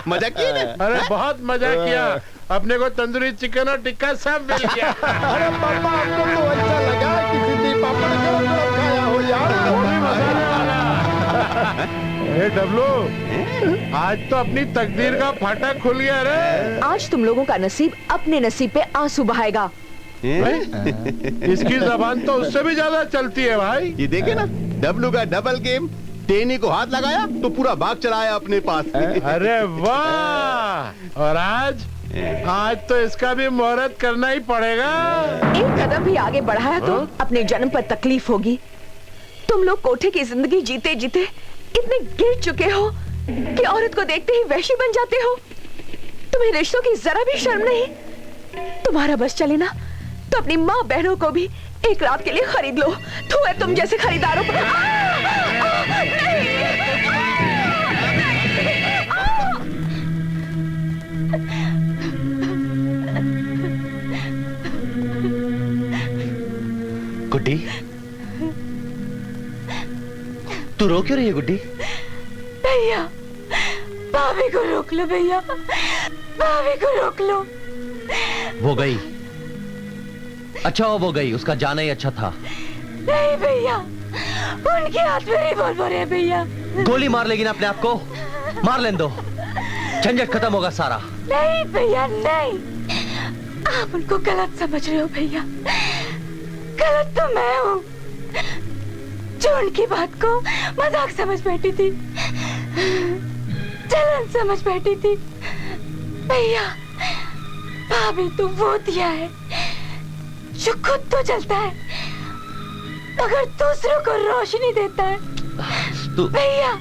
Speaker 15: मजा किया ना?
Speaker 16: अरे बहुत मजा किया। अपने को तंदूरी चिकन और टिक्का सब मिल गया।
Speaker 15: अरे पापा आपको तो अच्छा लगा कि सिंधी पापड़ गरम गरम खाया हो यार।
Speaker 16: ए डब्लू, आज तो अपनी तकदीर का फाटक खुल गया रे।
Speaker 10: आज तुम लोगों का नसीब अपने नसीब पे आंसू बहाएगा।
Speaker 16: इसकी जबान तो उससे भी ज्यादा चलती है भाई।
Speaker 15: ये देखे ना, डब्लू का डबल गेम। टेनी को हाथ लगाया तो पूरा बाग चलाया अपने पास।
Speaker 16: अरे वाह! और आज तो इसका भी मुहूर्त करना ही पड़ेगा।
Speaker 10: एक कदम भी आगे बढ़ाया तो अपने जन्म पर तकलीफ होगी। तुम लोग कोठे की जिंदगी जीते जीते इतने गिर चुके हो कि औरत को देखते ही वैशी बन जाते हो। तुम्हें रिश्तों की जरा भी शर्म नहीं। तुम्हारा बस चले ना तो अपनी माँ बहनों को भी एक रात के लिए खरीद लो। तू है तुम जैसे खरीदारों को।
Speaker 3: गुड्डी, तू रो क्यों रही है गुड्डी?
Speaker 10: भैया, भाभी को रोक लो भैया, भाभी को रोक लो।
Speaker 3: वो गई। अच्छा वो गई, उसका जाना ही अच्छा था।
Speaker 10: नहीं भैया, उनके हाथ में रिवॉल्वर है भैया।
Speaker 3: गोली मार लेगी ना अपने आप को, मार लेने दो, झंझट खत्म होगा सारा।
Speaker 10: नहीं भैया नहीं, आप उनको गलत समझ रहे हो भैया। गलत तो मैं हूँ जो उनकी बात को मजाक समझ बैठी थी, जलन समझ बैठी थी। भैया, भाभी तो वो दिया है जो खुद तो जलता है मगर दूसरों को रोशनी देता है। भैया,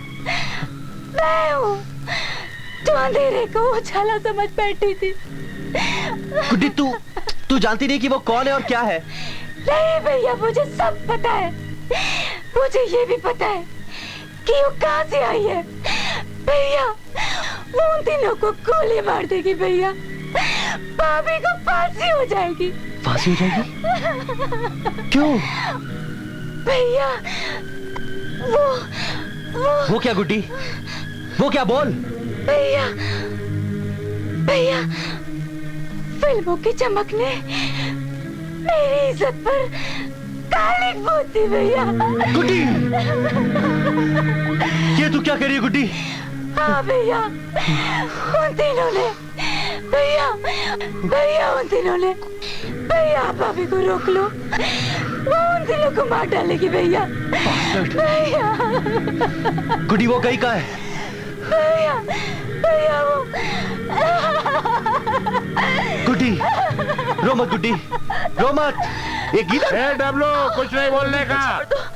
Speaker 10: मैं हूँ जो अंधेरे को उजाला समझ बैठी थी।
Speaker 3: गुड्डी, तू जानती नहीं कि वो कौन है और क्या है?
Speaker 10: नहीं भैया, मुझे सब पता है। मुझे ये भी पता है कि वो कहाँ से आई है। भैया, वो उन तीनों को गोली मार देगी भैया। भाभी को फांसी हो जाएगी।
Speaker 3: फांसी हो जाएगी? क्यों?
Speaker 10: भैया,
Speaker 3: वो क्या गुड्डी? वो क्या? बोल
Speaker 10: भैया। भैया, फिल्मों की चमक ने मेरी इज्जत पर कालिक पोत दी भैया।
Speaker 3: गुड्डी, ये तू क्या कह रही है गुड्डी?
Speaker 10: हाँ भैया, उन तीनों ने भैया उन तीनों ने भैया, आप भाभी को रोक लो, वो उन तीनों को मार डालेगी भैया। भैया,
Speaker 3: गुड्डी वो कहीं का है?
Speaker 10: भैया, भैया वो।
Speaker 3: गुड्डी, रो मत गुड्डी, रो मत।
Speaker 16: ये गीता है डब्लू, कुछ नहीं बोलने का।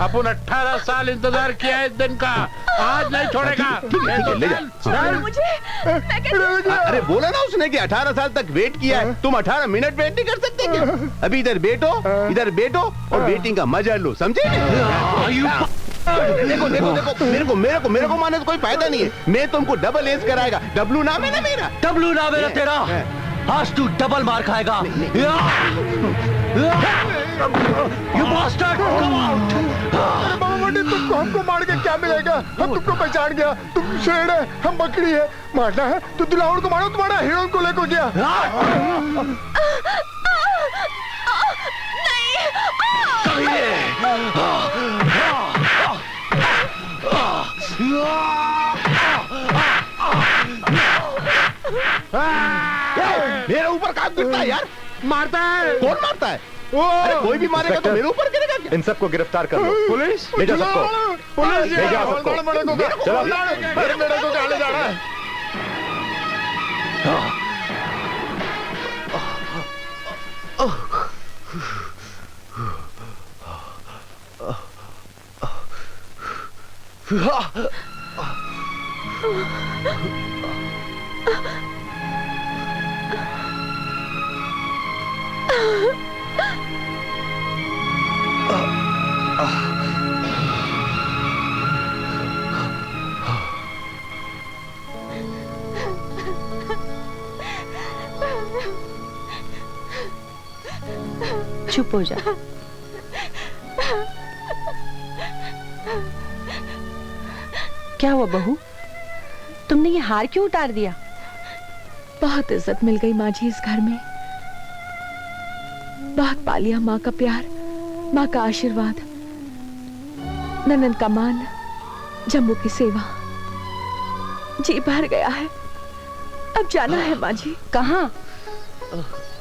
Speaker 16: अपन 18 साल इंतजार किया है इस दिन का, आज नहीं छोड़ेगा।
Speaker 15: अरे बोला ना उसने कि 18 साल तक वेट किया है, तुम 18 मिनट वेट नहीं कर सकते क्या? अभी इधर बैठो और वेटिंग का मजा लो, समझे? देखो देखो देखो, मेरे को माने तो कोई फायदा नहीं है। मैं तुमको डबल एज कराएगा। डब्लू नाम है ना मेरा।
Speaker 3: डब्लू नाम है ना तेरा? आज तू डबल मार खाएगा। You bastard! Come out!
Speaker 11: बाबा मंडी, तुमको हमको मार के क्या मिलेगा? हम तुमको पहचान गया, तुम शेर है, हम बकरी है। मारना है तो दिलावर को मारो, तुम्हारा हीरोइन को लेकर गया।
Speaker 15: मेरे ऊपर काम करता है यार।
Speaker 16: मारता है।
Speaker 15: कौन मारता है? अरे कोई भी मारेगा तो मेरे ऊपर गिरेगा क्या?
Speaker 17: इन सबको गिरफ्तार कर लो।
Speaker 16: पुलिस
Speaker 17: ले जा सबको,
Speaker 16: पुलिस
Speaker 17: ले जा सबको।
Speaker 11: चलो मेरे को कहाँ ले जाना है?
Speaker 10: चुप हो जा। क्या हुआ बहू? तुमने ये हार क्यों उतार दिया? बहुत इज्जत मिल गई माँ जी इस घर में, बहुत पा लिया माँ का प्यार, माँ का आशीर्वाद, ननद का मान, जम्मू की सेवा। जी भर गया है, अब जाना है माँ जी। कहाँ?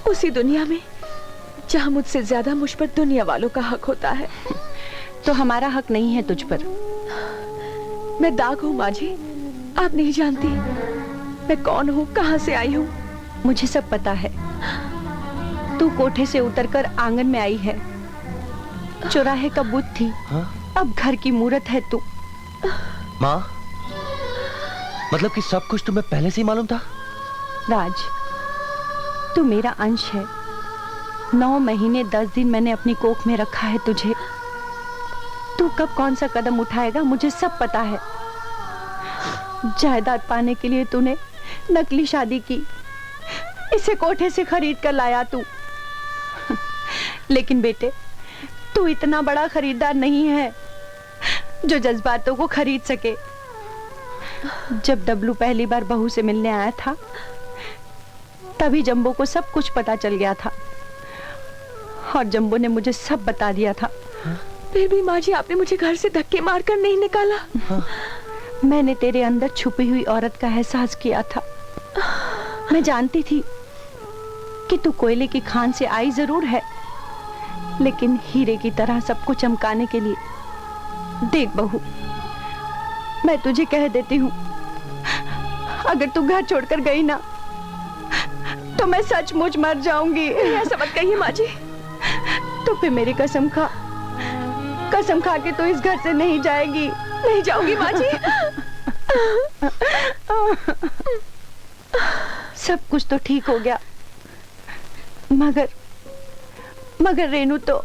Speaker 10: उसी दुनिया में जहाँ मुझसे ज्यादा मुझ पर दुनिया वालों का हक होता है। तो हमारा हक नहीं है तुझ पर। मैं दाग हूँ माँ जी, आप नहीं जानती मैं कौन हूँ, कहाँ से आई हूँ। मुझे सब पता है। तू कोठे से उतरकर आंगन में आई है, चौराहे का बुत थी, अब घर की मूरत है तू।
Speaker 17: माँ, मतलब कि सब कुछ तुम्हें पहले से ही मालूम था?
Speaker 10: राज, तू मेरा अंश है। 9 महीने 10 दिन मैंने अपनी कोख में रखा है तुझे। तू कब कौन सा कदम उठाएगा मुझे सब पता है। जायदाद पाने के लिए तूने नकली शादी की, इसे कोठे से खरीद कर लाया तू। लेकिन बेटे, तू इतना बड़ा खरीदार नहीं है जो जज्बातों को खरीद सके। जब डब्लू पहली बार बहू से मिलने आया था, तभी जंबो को सब कुछ पता चल गया था और जंबो ने मुझे सब बता दिया था। फिर भी माँ जी, आपने मुझे घर से धक्के मारकर नहीं निकाला। मैंने तेरे अंदर छुपी हुई औरत का एहसास किया था। मैं जानती थी कि तू कोयले की खान से आई जरूर है, लेकिन हीरे की तरह सबको चमकाने के लिए। देख बहू, मैं तुझे कह देती हूँ, अगर तू घर छोड़कर गई ना तो मैं सचमुच मर जाऊंगी। ऐसा मत कहिए माँ जी। तो फिर मेरी कसम खा के तो इस घर से नहीं जाएगी। नहीं जाऊंगी माँ जी। सब कुछ तो ठीक हो गया, मगर रेनू तो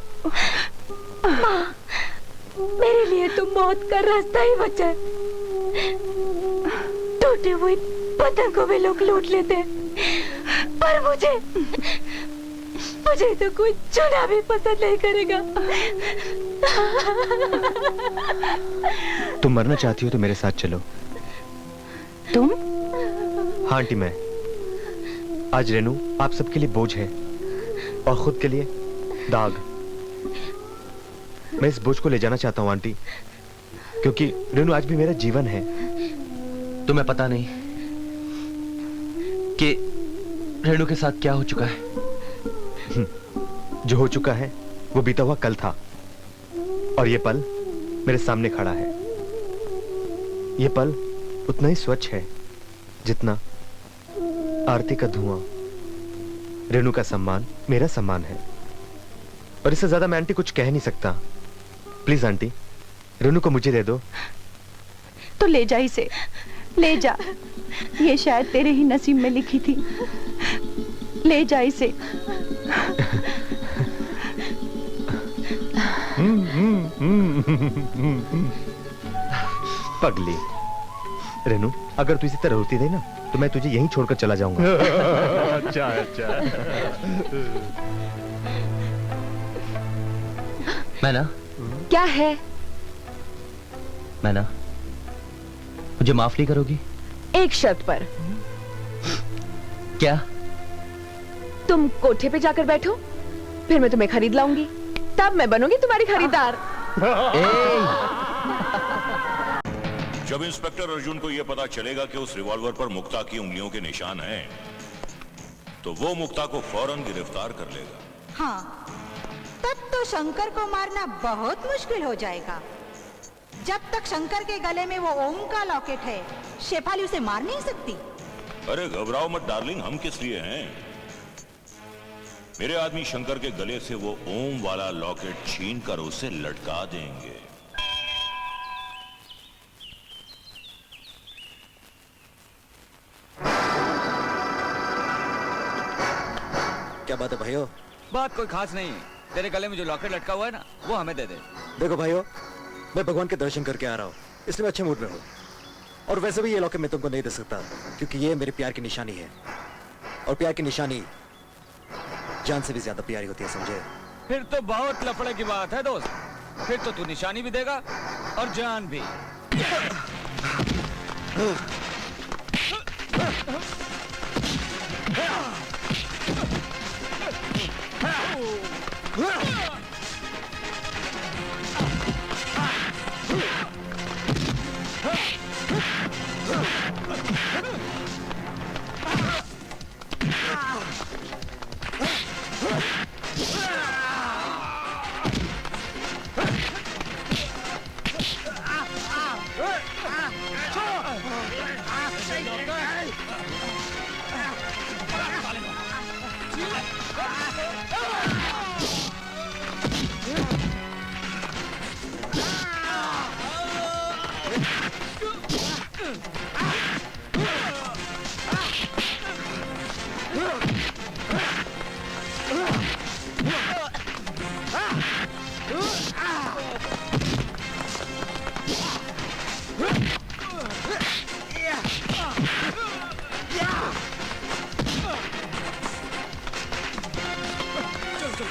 Speaker 1: माँ, मेरे लिए तो मौत का रास्ता ही बचा है। टूटे हुए पतंग को भी लोग लूट लेते हैं, पर मुझे तो कोई चुना भी पसंद नहीं करेगा।
Speaker 17: तुम मरना चाहती हो तो मेरे साथ चलो।
Speaker 10: तुम?
Speaker 17: हाँ आंटी, मैं आज रेनू आप सबके लिए बोझ है और खुद के लिए दाग। मैं इस बोझ को ले जाना चाहता हूँ आंटी, क्योंकि रेनू आज भी मेरा जीवन है। तुम्हें पता नहीं कि रेनू के साथ क्या हो चुका है। जो हो चुका है वो बीता हुआ कल था, और ये पल मेरे सामने खड़ा है। ये पल उतना ही स्वच्छ है जितना आरती का धुआं। रेनू का सम्मान मेरा सम्मान है, और इससे ज्यादा मैं आंटी कुछ कह नहीं सकता। प्लीज आंटी, रेनू को मुझे दे दो।
Speaker 10: तो ले जा इसे, ले जा। ये शायद तेरे ही नसीब में लिखी थी। ले जा इसे।
Speaker 17: पगली रेनू, अगर तू इसी तरह रोती रही ना तो मैं तुझे यहीं छोड़कर चला जाऊंगा।
Speaker 16: अच्छा अच्छा।
Speaker 17: मैना,
Speaker 10: क्या है?
Speaker 17: मैना, मुझे माफ नहीं करोगी?
Speaker 10: एक शर्त पर।
Speaker 17: क्या?
Speaker 10: तुम कोठे पे जाकर बैठो, फिर मैं तुम्हें खरीद लाऊंगी, तब मैं बनूंगी तुम्हारी खरीदार।
Speaker 4: जब इंस्पेक्टर अर्जुन को यह पता चलेगा कि उस रिवॉल्वर पर मुक्ता की उंगलियों के निशान हैं, तो वो मुक्ता को फौरन गिरफ्तार कर लेगा।
Speaker 18: हाँ, तब तो शंकर को मारना बहुत मुश्किल हो जाएगा। जब तक शंकर के गले में वो ओम का लॉकेट है, शेफाली उसे मार नहीं सकती।
Speaker 4: अरे घबराओ मत डार्लिंग, हम किस लिए हैं? मेरे आदमी शंकर के गले से वो ओम वाला लॉकेट छीन कर उसे लटका देंगे।
Speaker 19: क्या बात है भाइयों?
Speaker 20: बात कोई खास नहीं। तेरे गले में जो लॉकेट लटका हुआ है ना, वो हमें दे दे।
Speaker 19: देखो भाइयों, मैं भगवान के दर्शन करके आ रहा हूँ, इसलिए मैं अच्छे मूड में हूँ। और वैसे भी ये लॉकेट मैं तुमको नहीं दे सकता, क्योंकि ये मेरे प्यार की निशानी है, और प्यार की निशानी जान से भी ज्यादा प्यारी होती है, समझे?
Speaker 20: फिर तो बहुत लफड़े की बात है दोस्त। फिर तो तू निशानी भी देगा और जान भी।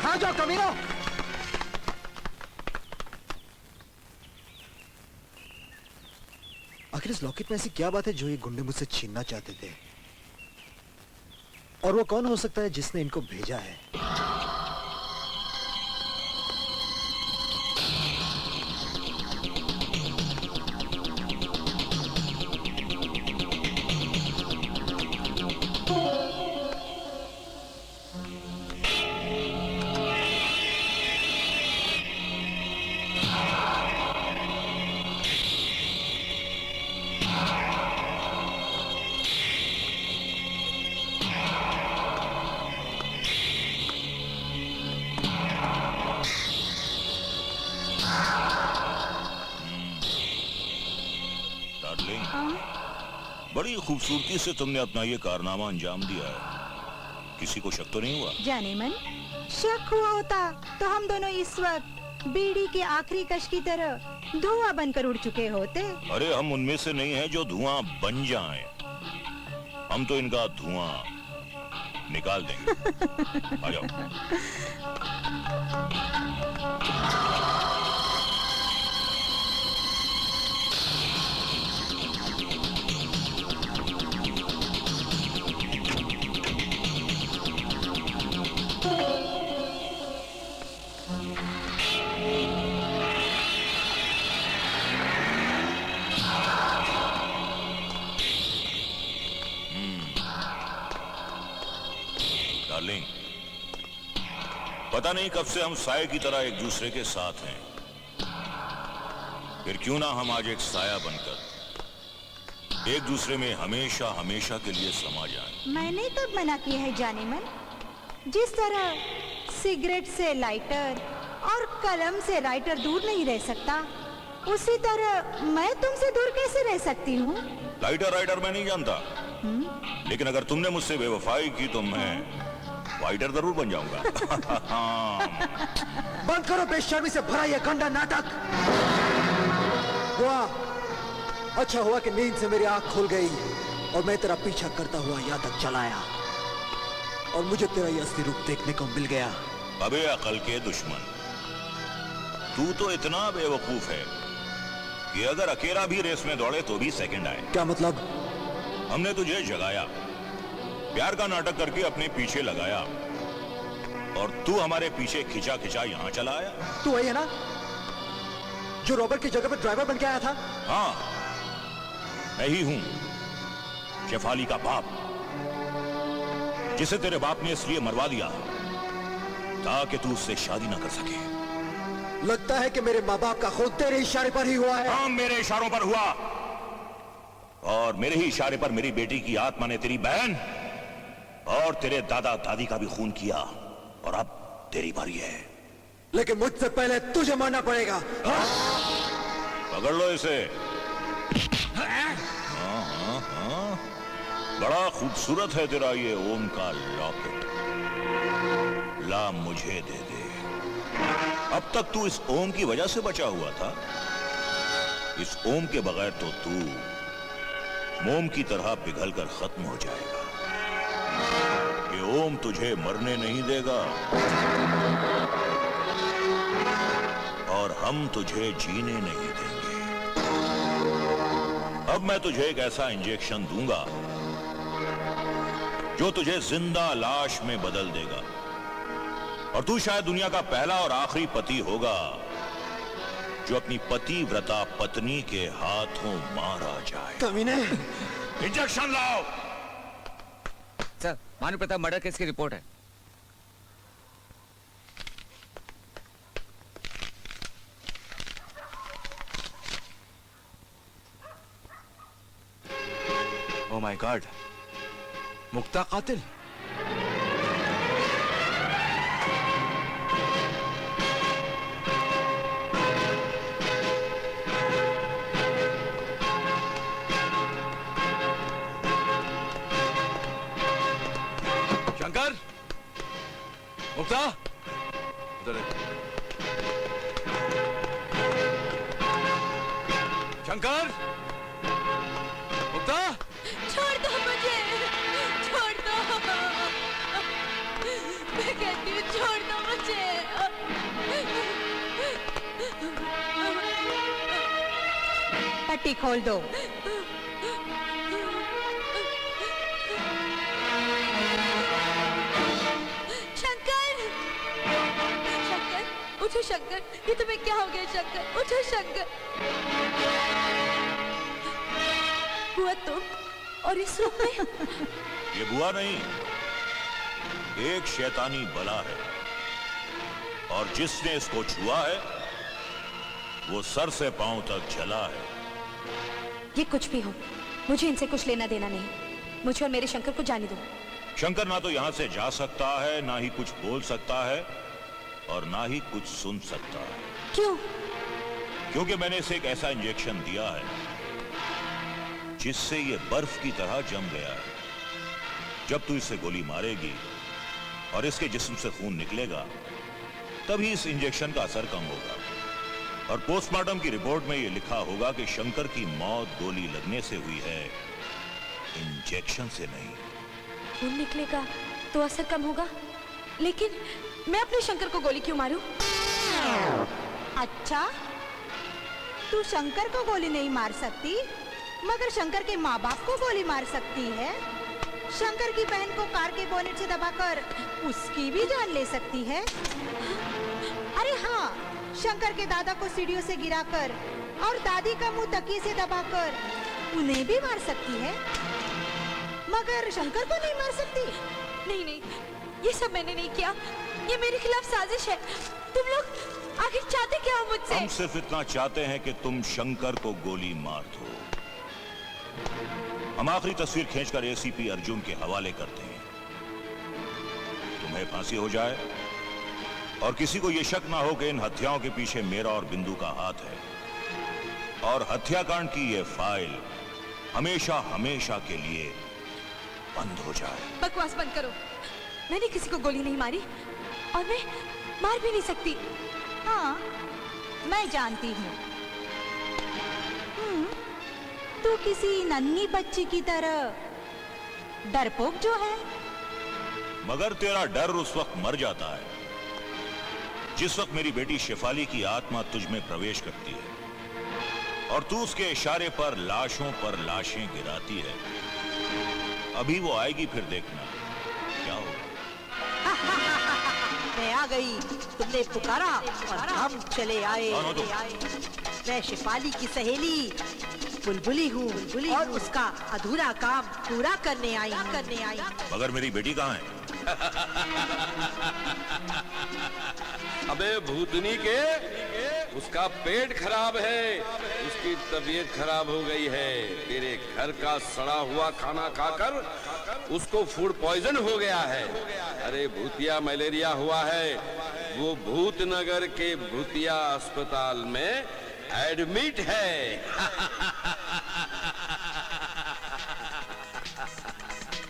Speaker 11: आ जाओ कमीनो।
Speaker 19: आखिर इस लॉकेट में ऐसी क्या बात है जो ये गुंडे मुझसे छीनना चाहते थे? और वो कौन हो सकता है जिसने इनको भेजा है?
Speaker 4: बड़ी खूबसूरती से तुमने अपना ये कारनामा अंजाम दिया है। किसी को शक तो नहीं हुआ?
Speaker 18: जाने मन, शक हुआ होता तो हम दोनों इस वक्त बीड़ी के आखिरी कश की तरह धुआं बनकर उड़ चुके होते।
Speaker 4: अरे हम उनमें से नहीं हैं जो धुआं बन जाएं। हम तो इनका धुआं निकाल देंगे। आ जाओ। डार्लिंग, पता नहीं कब से हम साये की तरह एक दूसरे के साथ हैं। फिर क्यों ना हम आज एक साया बनकर एक दूसरे में हमेशा हमेशा के लिए समा जाएं।
Speaker 18: मैंने कब मना किया है जाने मन? जिस तरह सिगरेट से लाइटर और कलम से राइटर दूर नहीं रह सकता, उसी तरह मैं तुमसे दूर कैसे रह सकती हूँ?
Speaker 4: लाइटर राइटर मैं नहीं जानता, लेकिन अगर तुमने मुझसे बेवफाई की तो मैं फाइटर जरूर बन जाऊंगा।
Speaker 19: बंद करो बेशर्मी से भरा ये गंदा नाटक। अच्छा हुआ कि नींद से मेरी आंख खुल गई और मैं तेरा पीछा करता हुआ यहाँ तक चला आया और मुझे तेरा ये असली रूप देखने को मिल गया।
Speaker 4: अबे अकल के दुश्मन, तू तो इतना बेवकूफ है कि अगर अकेला भी रेस में दौड़े तो भी सेकंड आए।
Speaker 19: क्या मतलब?
Speaker 4: हमने तुझे जगाया, प्यार का नाटक करके अपने पीछे लगाया और तू हमारे पीछे खिंचा खिंचा यहाँ चला आया।
Speaker 19: तू वही है ना जो रॉबर्ट की जगह पर ड्राइवर बन के आया था?
Speaker 4: हाँ, मैं ही हूं, शेफाली का बाप, जिसे तेरे बाप ने इसलिए मरवा दिया ताकि तू उससे शादी ना कर सके।
Speaker 19: लगता है कि मेरे माँ बाप का खून तेरे इशारे पर ही हुआ है।
Speaker 4: हाँ, मेरे इशारों पर हुआ और मेरे ही इशारे पर मेरी बेटी की आत्मा ने तेरी बहन और तेरे दादा दादी का भी खून किया और अब तेरी बारी है।
Speaker 19: लेकिन मुझसे पहले तुझे मरना पड़ेगा।
Speaker 4: पकड़ लो इसे। हाँ, हाँ, हाँ। बड़ा खूबसूरत है तेरा ये ओम का लॉकेट, ला मुझे दे दे। अब तक तू इस ओम की वजह से बचा हुआ था। इस ओम के बगैर तो तू मोम की तरह पिघल कर खत्म हो जाएगा। ये ओम तुझे मरने नहीं देगा और हम तुझे जीने नहीं देंगे। अब मैं तुझे एक ऐसा इंजेक्शन दूंगा जो तुझे जिंदा लाश में बदल देगा और तू शायद दुनिया का पहला और आखिरी पति होगा जो अपनी पतिव्रता पत्नी के हाथों मारा जाए।
Speaker 19: कमीने,
Speaker 4: इंजेक्शन लाओ।
Speaker 20: Sir, Bhanu Pratap murder case की रिपोर्ट है।
Speaker 4: ओ माय गॉड, मुक्ता कातिल। शंकर, मुक्ता, उधर है। शंकर, मुक्ता,
Speaker 1: छोड़ दो मुझे, छोड़ दो, मैं कहती हूँ छोड़ दो मुझे।
Speaker 18: पट्टी खोल दो।
Speaker 1: उठो शंकर, ये तुम्हें क्या हो गया शंकर? उठो शंकर। बुआ तुम और इस रूप में?
Speaker 4: ये बुआ नहीं, एक शैतानी बला है, और जिसने इसको छुआ है वो सर से पांव तक जला है।
Speaker 5: ये कुछ भी हो, मुझे इनसे कुछ लेना देना नहीं। मुझे और मेरे शंकर को जाने दो।
Speaker 4: शंकर ना तो यहां से जा सकता है, ना ही कुछ बोल सकता है, और ना ही कुछ सुन सकता है।
Speaker 5: क्यों?
Speaker 4: क्योंकि मैंने इसे एक ऐसा इंजेक्शन दिया है जिससे ये बर्फ की तरह जम गया है। जब तू इसे गोली मारेगी और इसके जिस्म से खून निकलेगा, तभी इस इंजेक्शन का असर कम होगा, और पोस्टमार्टम की रिपोर्ट में यह लिखा होगा कि शंकर की मौत गोली लगने से हुई है, इंजेक्शन से नहीं।
Speaker 5: खून निकलेगा तो असर कम होगा, लेकिन मैं अपने शंकर को गोली क्यों मारूं?
Speaker 18: अच्छा, तू शंकर को गोली नहीं मार सकती, मगर शंकर के माँ बाप को गोली मार सकती है। शंकर की बहन को कार के बोनेट से दबाकर उसकी भी जान ले सकती है। अरे हाँ, शंकर के दादा को सीढ़ियों से गिराकर और दादी का मुंह तकिए से दबाकर उन्हें भी मार सकती है, मगर शंकर को नहीं मार सकती।
Speaker 5: नहीं नहीं, ये सब मैंने नहीं किया, ये मेरे खिलाफ साजिश है। तुम लोग आखिर चाहते क्या हो मुझसे?
Speaker 4: हम सिर्फ इतना चाहते हैं कि तुम शंकर को गोली मार दो। हम आखिरी तस्वीर खींचकर एसीपी अर्जुन के हवाले करते हैं। तुम्हें फांसी हो जाए और किसी को यह शक ना हो कि इन हत्याओं के पीछे मेरा और बिंदु का हाथ है, और हत्याकांड की यह फाइल हमेशा हमेशा के लिए बंद हो जाए।
Speaker 5: बकवास बंद करो। मैंने किसी को गोली नहीं मारी, और मैं मार भी नहीं सकती।
Speaker 18: हाँ, मैं जानती हूँ। तू किसी नन्ही बच्ची की तरह डरपोक जो है।
Speaker 4: मगर तेरा डर उस वक्त मर जाता है जिस वक्त मेरी बेटी शेफाली की आत्मा तुझ में प्रवेश करती है, और तू उसके इशारे पर लाशों पर लाशें गिराती है। अभी वो आएगी, फिर देखना क्या होगा।
Speaker 18: मैं आ गई, तुमने पुकारा और हम चले आए। मैं शेफाली की सहेली बुलबुली हूँ, और उसका अधूरा काम पूरा करने आई।
Speaker 4: मगर मेरी बेटी कहाँ है?
Speaker 21: अबे भूतनी के, उसका पेट खराब है, उसकी तबीयत खराब हो गई है। तेरे घर का सड़ा हुआ खाना खाकर उसको फूड पॉइजन हो गया है। अरे भूतिया मलेरिया हुआ है, वो भूतनगर के भूतिया अस्पताल में एडमिट है।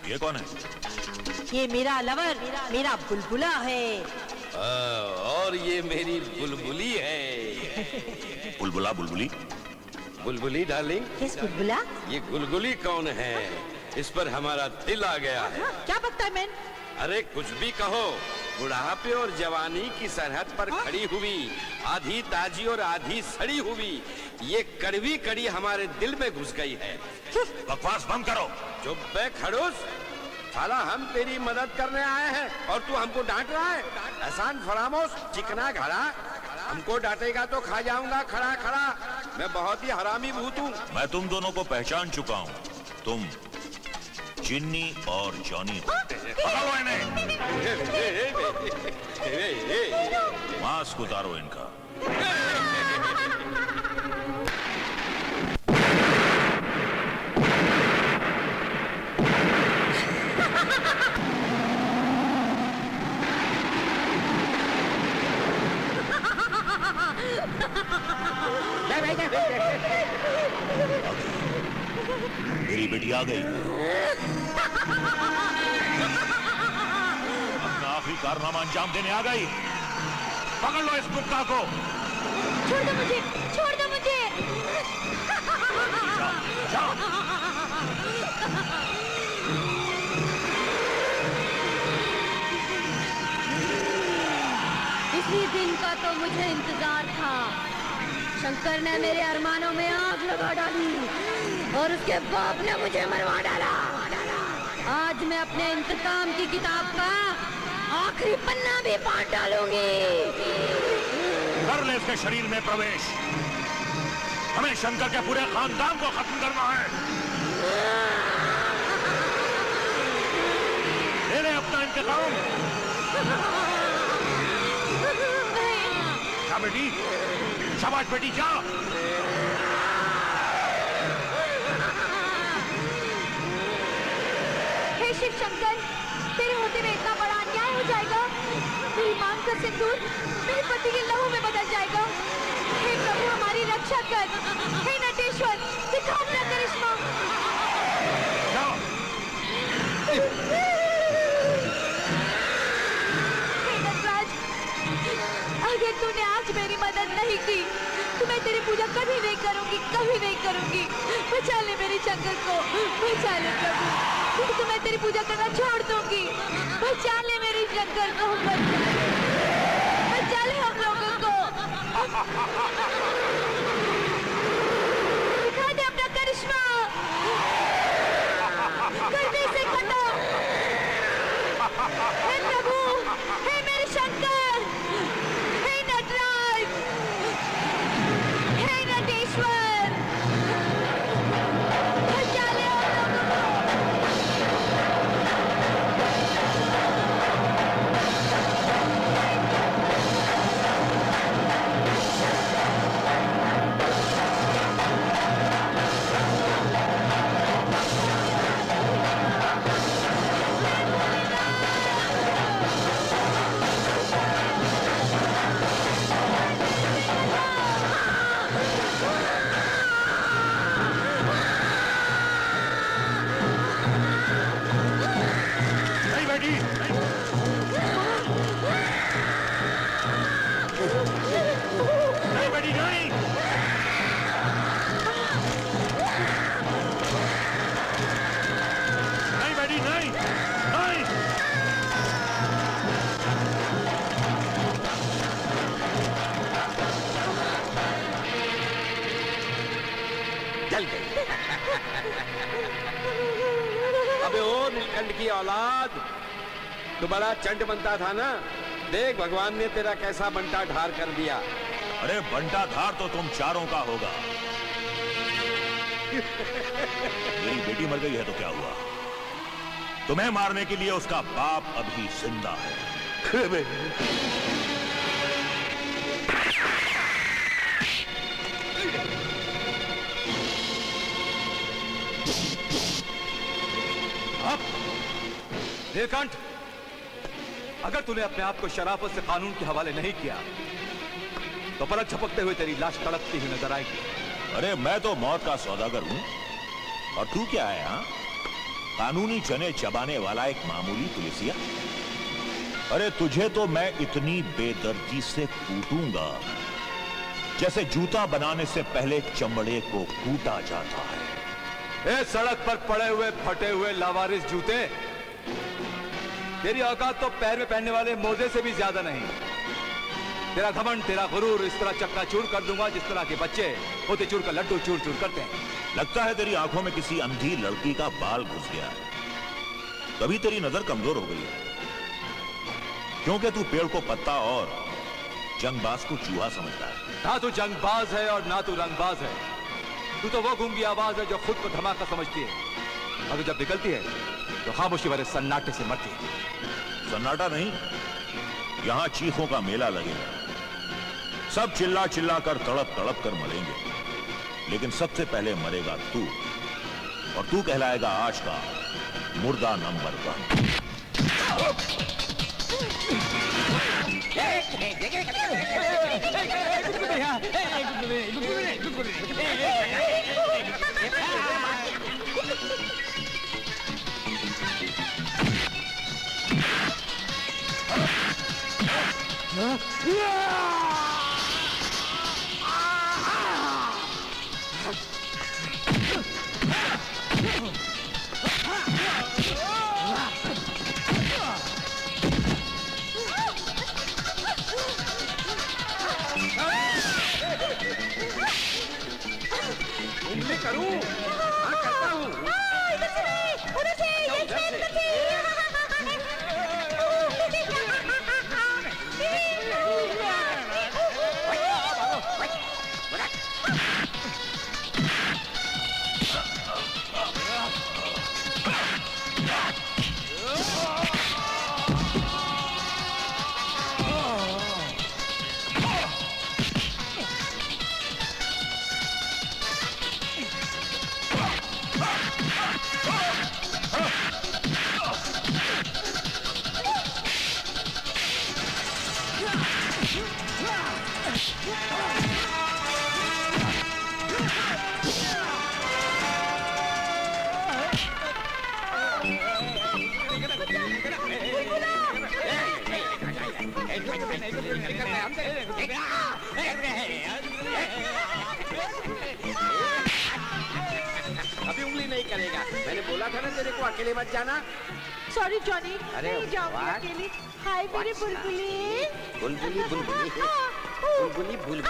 Speaker 4: ये कौन है?
Speaker 18: ये मेरा लवर, मेरा बुलबुला है।
Speaker 21: और ये मेरी बुलबुली है।
Speaker 4: बुलबुला? बुलबुली?
Speaker 21: बुलबुली डार्लिंग।
Speaker 18: किस बुलबुला?
Speaker 21: ये गुलगुली कौन है? इस पर हमारा दिल आ गया है।
Speaker 18: क्या बकता है मैन?
Speaker 21: अरे कुछ भी कहो, बुढ़ापे और जवानी की सरहद पर खड़ी हुई, आधी ताजी और आधी सड़ी हुई ये कड़वी कड़ी हमारे दिल में घुस गई है।
Speaker 4: बकवास बंद करो।
Speaker 21: चुप बे खड़ूस, साला हम तेरी मदद करने आए हैं और तू हमको डांट रहा है। एहसान फरामोश, चिकना घड़ा, हमको डांटेगा तो खा जाऊंगा खड़ा खड़ा। मैं बहुत ही हरामी भूत हूँ।
Speaker 4: मैं तुम दोनों को पहचान चुका हूँ। तुम जिन्नी और जॉनी होते हैं। पकड़ो इन्हें। मास्क उतारो इनका। मेरी बेटी आ गई। अपना आखिरी कारनामा अंजाम देने आ गई। पकड़ लो इस कुत्ता को।
Speaker 5: छोड़ दो मुझे, छोड़ दो मुझे।
Speaker 4: जाओ।
Speaker 6: इसी दिन का तो मुझे इंतजार था। शंकर ने मेरे अरमानों में आग लगा डाली और उसके बाप ने मुझे मरवा डाला। आज मैं अपने इंतकाम की किताब का आखिरी पन्ना भी फाड़ डालूंगी।
Speaker 4: कर ले इसके शरीर में प्रवेश। हमें शंकर के पूरे खानदान को खत्म करना है। ले ले अपना इंतकाम। जा बेटी, शाबाश बेटी, जा।
Speaker 5: हे शिव शंकर, तेरे होते में इतना बड़ा अन्याय हो जाएगा। मेरी मांग का सिंदूर मेरे पति के लहू में बदल जाएगा। हे प्रभु, हमारी रक्षा कर। हे नटेश्वर, दिखा अपना करिश्मा। हे नटराज, अगर तूने आज मेरी मदद नहीं की तो मैं तेरी पूजा कभी नहीं करूंगी, कभी नहीं करूंगी। बचा ले मेरी शंकर को, बचा ले प्रभु, तो मैं तेरी पूजा करना छोड़ दूंगी। बचा ले मेरी शंकर को, बचा ले हम लोगों को। दिखा दे अपना करिश्मा, कर दे इसे खत्म। हे प्रभु, हे मेरे शंकर, हे नटराज, हे नटेश्वर, बचा ले हम लोगों
Speaker 21: अबे ओ नीलकंठ की औलाद, तू बड़ा चंड बनता था ना। देख भगवान ने तेरा कैसा बंटा ढार कर दिया।
Speaker 4: अरे बंटा धार तो तुम चारों का होगा। मेरी बेटी मर गई है तो क्या हुआ? तुम्हें मारने के लिए उसका बाप अभी जिंदा है।
Speaker 20: नीलकंठ, अगर तूने अपने आप को शराफत से कानून के हवाले नहीं किया तो पलक झपकते हुए तेरी लाश तड़पती हुई नजर आएगी।
Speaker 4: अरे मैं तो मौत का सौदागर हूं, और तू क्या है? हाँ, कानूनी चने चबाने वाला एक मामूली पुलिसिया। अरे तुझे तो मैं इतनी बेदर्दी से कूटूंगा जैसे जूता बनाने से पहले चमड़े को कूटा जाता है।
Speaker 20: ए सड़क पर पड़े हुए फटे हुए लावारिस जूते, तेरी औकात तो पैर में पहनने वाले मोजे से भी ज्यादा नहीं। तेरा घमंड, तेरा गुरूर इस तरह चकनाचूर कर दूंगा जिस तरह के बच्चे होते चूर का लड्डू चूर चूर करते हैं।
Speaker 4: लगता है तेरी आंखों में किसी अंधी लड़की का बाल घुस गया है, तभी तेरी नजर कमजोर हो गई है। क्योंकि तू पेड़ को पत्ता और जंगबाज को चूहा समझता है।
Speaker 20: ना तू जंगबाज है और ना तू रंगबाज है। तू तो वो गूंगी आवाज है जो खुद को धमाका समझती है। अगर जब निकलती है तो खामोशी वाले सन्नाटे से मरती है।
Speaker 4: सन्नाटा नहीं, यहां चीखों का मेला लगेगा। सब चिल्ला चिल्ला कर तड़प तड़प कर मरेंगे, लेकिन सबसे पहले मरेगा तू, और तू कहलाएगा आज का मुर्दा नंबर
Speaker 21: 1 करूं? हाँ करता हूँ। अभी उंगली नहीं करेगा। मैंने बोला था ना तेरे को अकेले मत जाना।
Speaker 18: सॉरी जॉनी,
Speaker 21: अरे
Speaker 18: नहीं जाऊंगी
Speaker 21: what?
Speaker 18: अकेली। हाय मेरी बुलबुली।
Speaker 21: बुलबुली बुलबुली बुलबुली बुलबुली।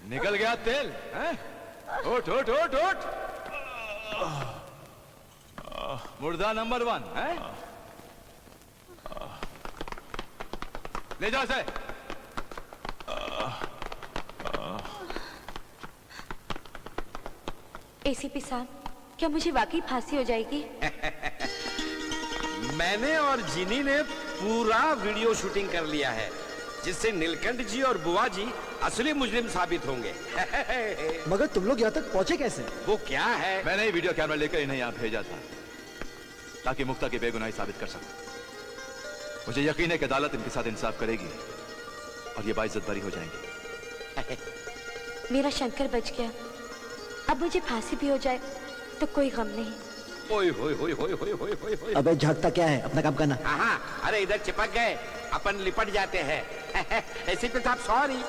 Speaker 20: निकल गया तेल, हैं? उठ उठ उठ उठ। मुर्दा नंबर 1 है। ले जाओ इसे।
Speaker 5: एसीपी साहब, क्या मुझे वाकई फांसी हो जाएगी?
Speaker 21: मैंने और जिनी ने पूरा वीडियो शूटिंग कर लिया है, जिससे नीलकंठ जी और बुआ जी असली मुजरिम साबित होंगे।
Speaker 19: मगर तुम लोग यहाँ तक पहुंचे कैसे?
Speaker 21: वो क्या है?
Speaker 20: मैंने ही वीडियो कैमरा लेकर इन्हें यहाँ भेजा था ताकि मुक्ता की बेगुनाही साबित कर सकूं। मुझे यकीन है कि अदालत इनके साथ इंसाफ करेगी और ये बाइज्जत बरी हो जाएंगे।
Speaker 5: मेरा शंकर बच गया, अब मुझे फांसी भी हो जाए तो कोई गम नहीं।
Speaker 21: ओए होए होए होए होए होए होए होए।
Speaker 19: अबे झांकता क्या है, अपना काम करना।
Speaker 21: हाँ, अरे इधर चिपक गए, अपन लिपट जाते हैं। ऐसे पे साहब सॉरी।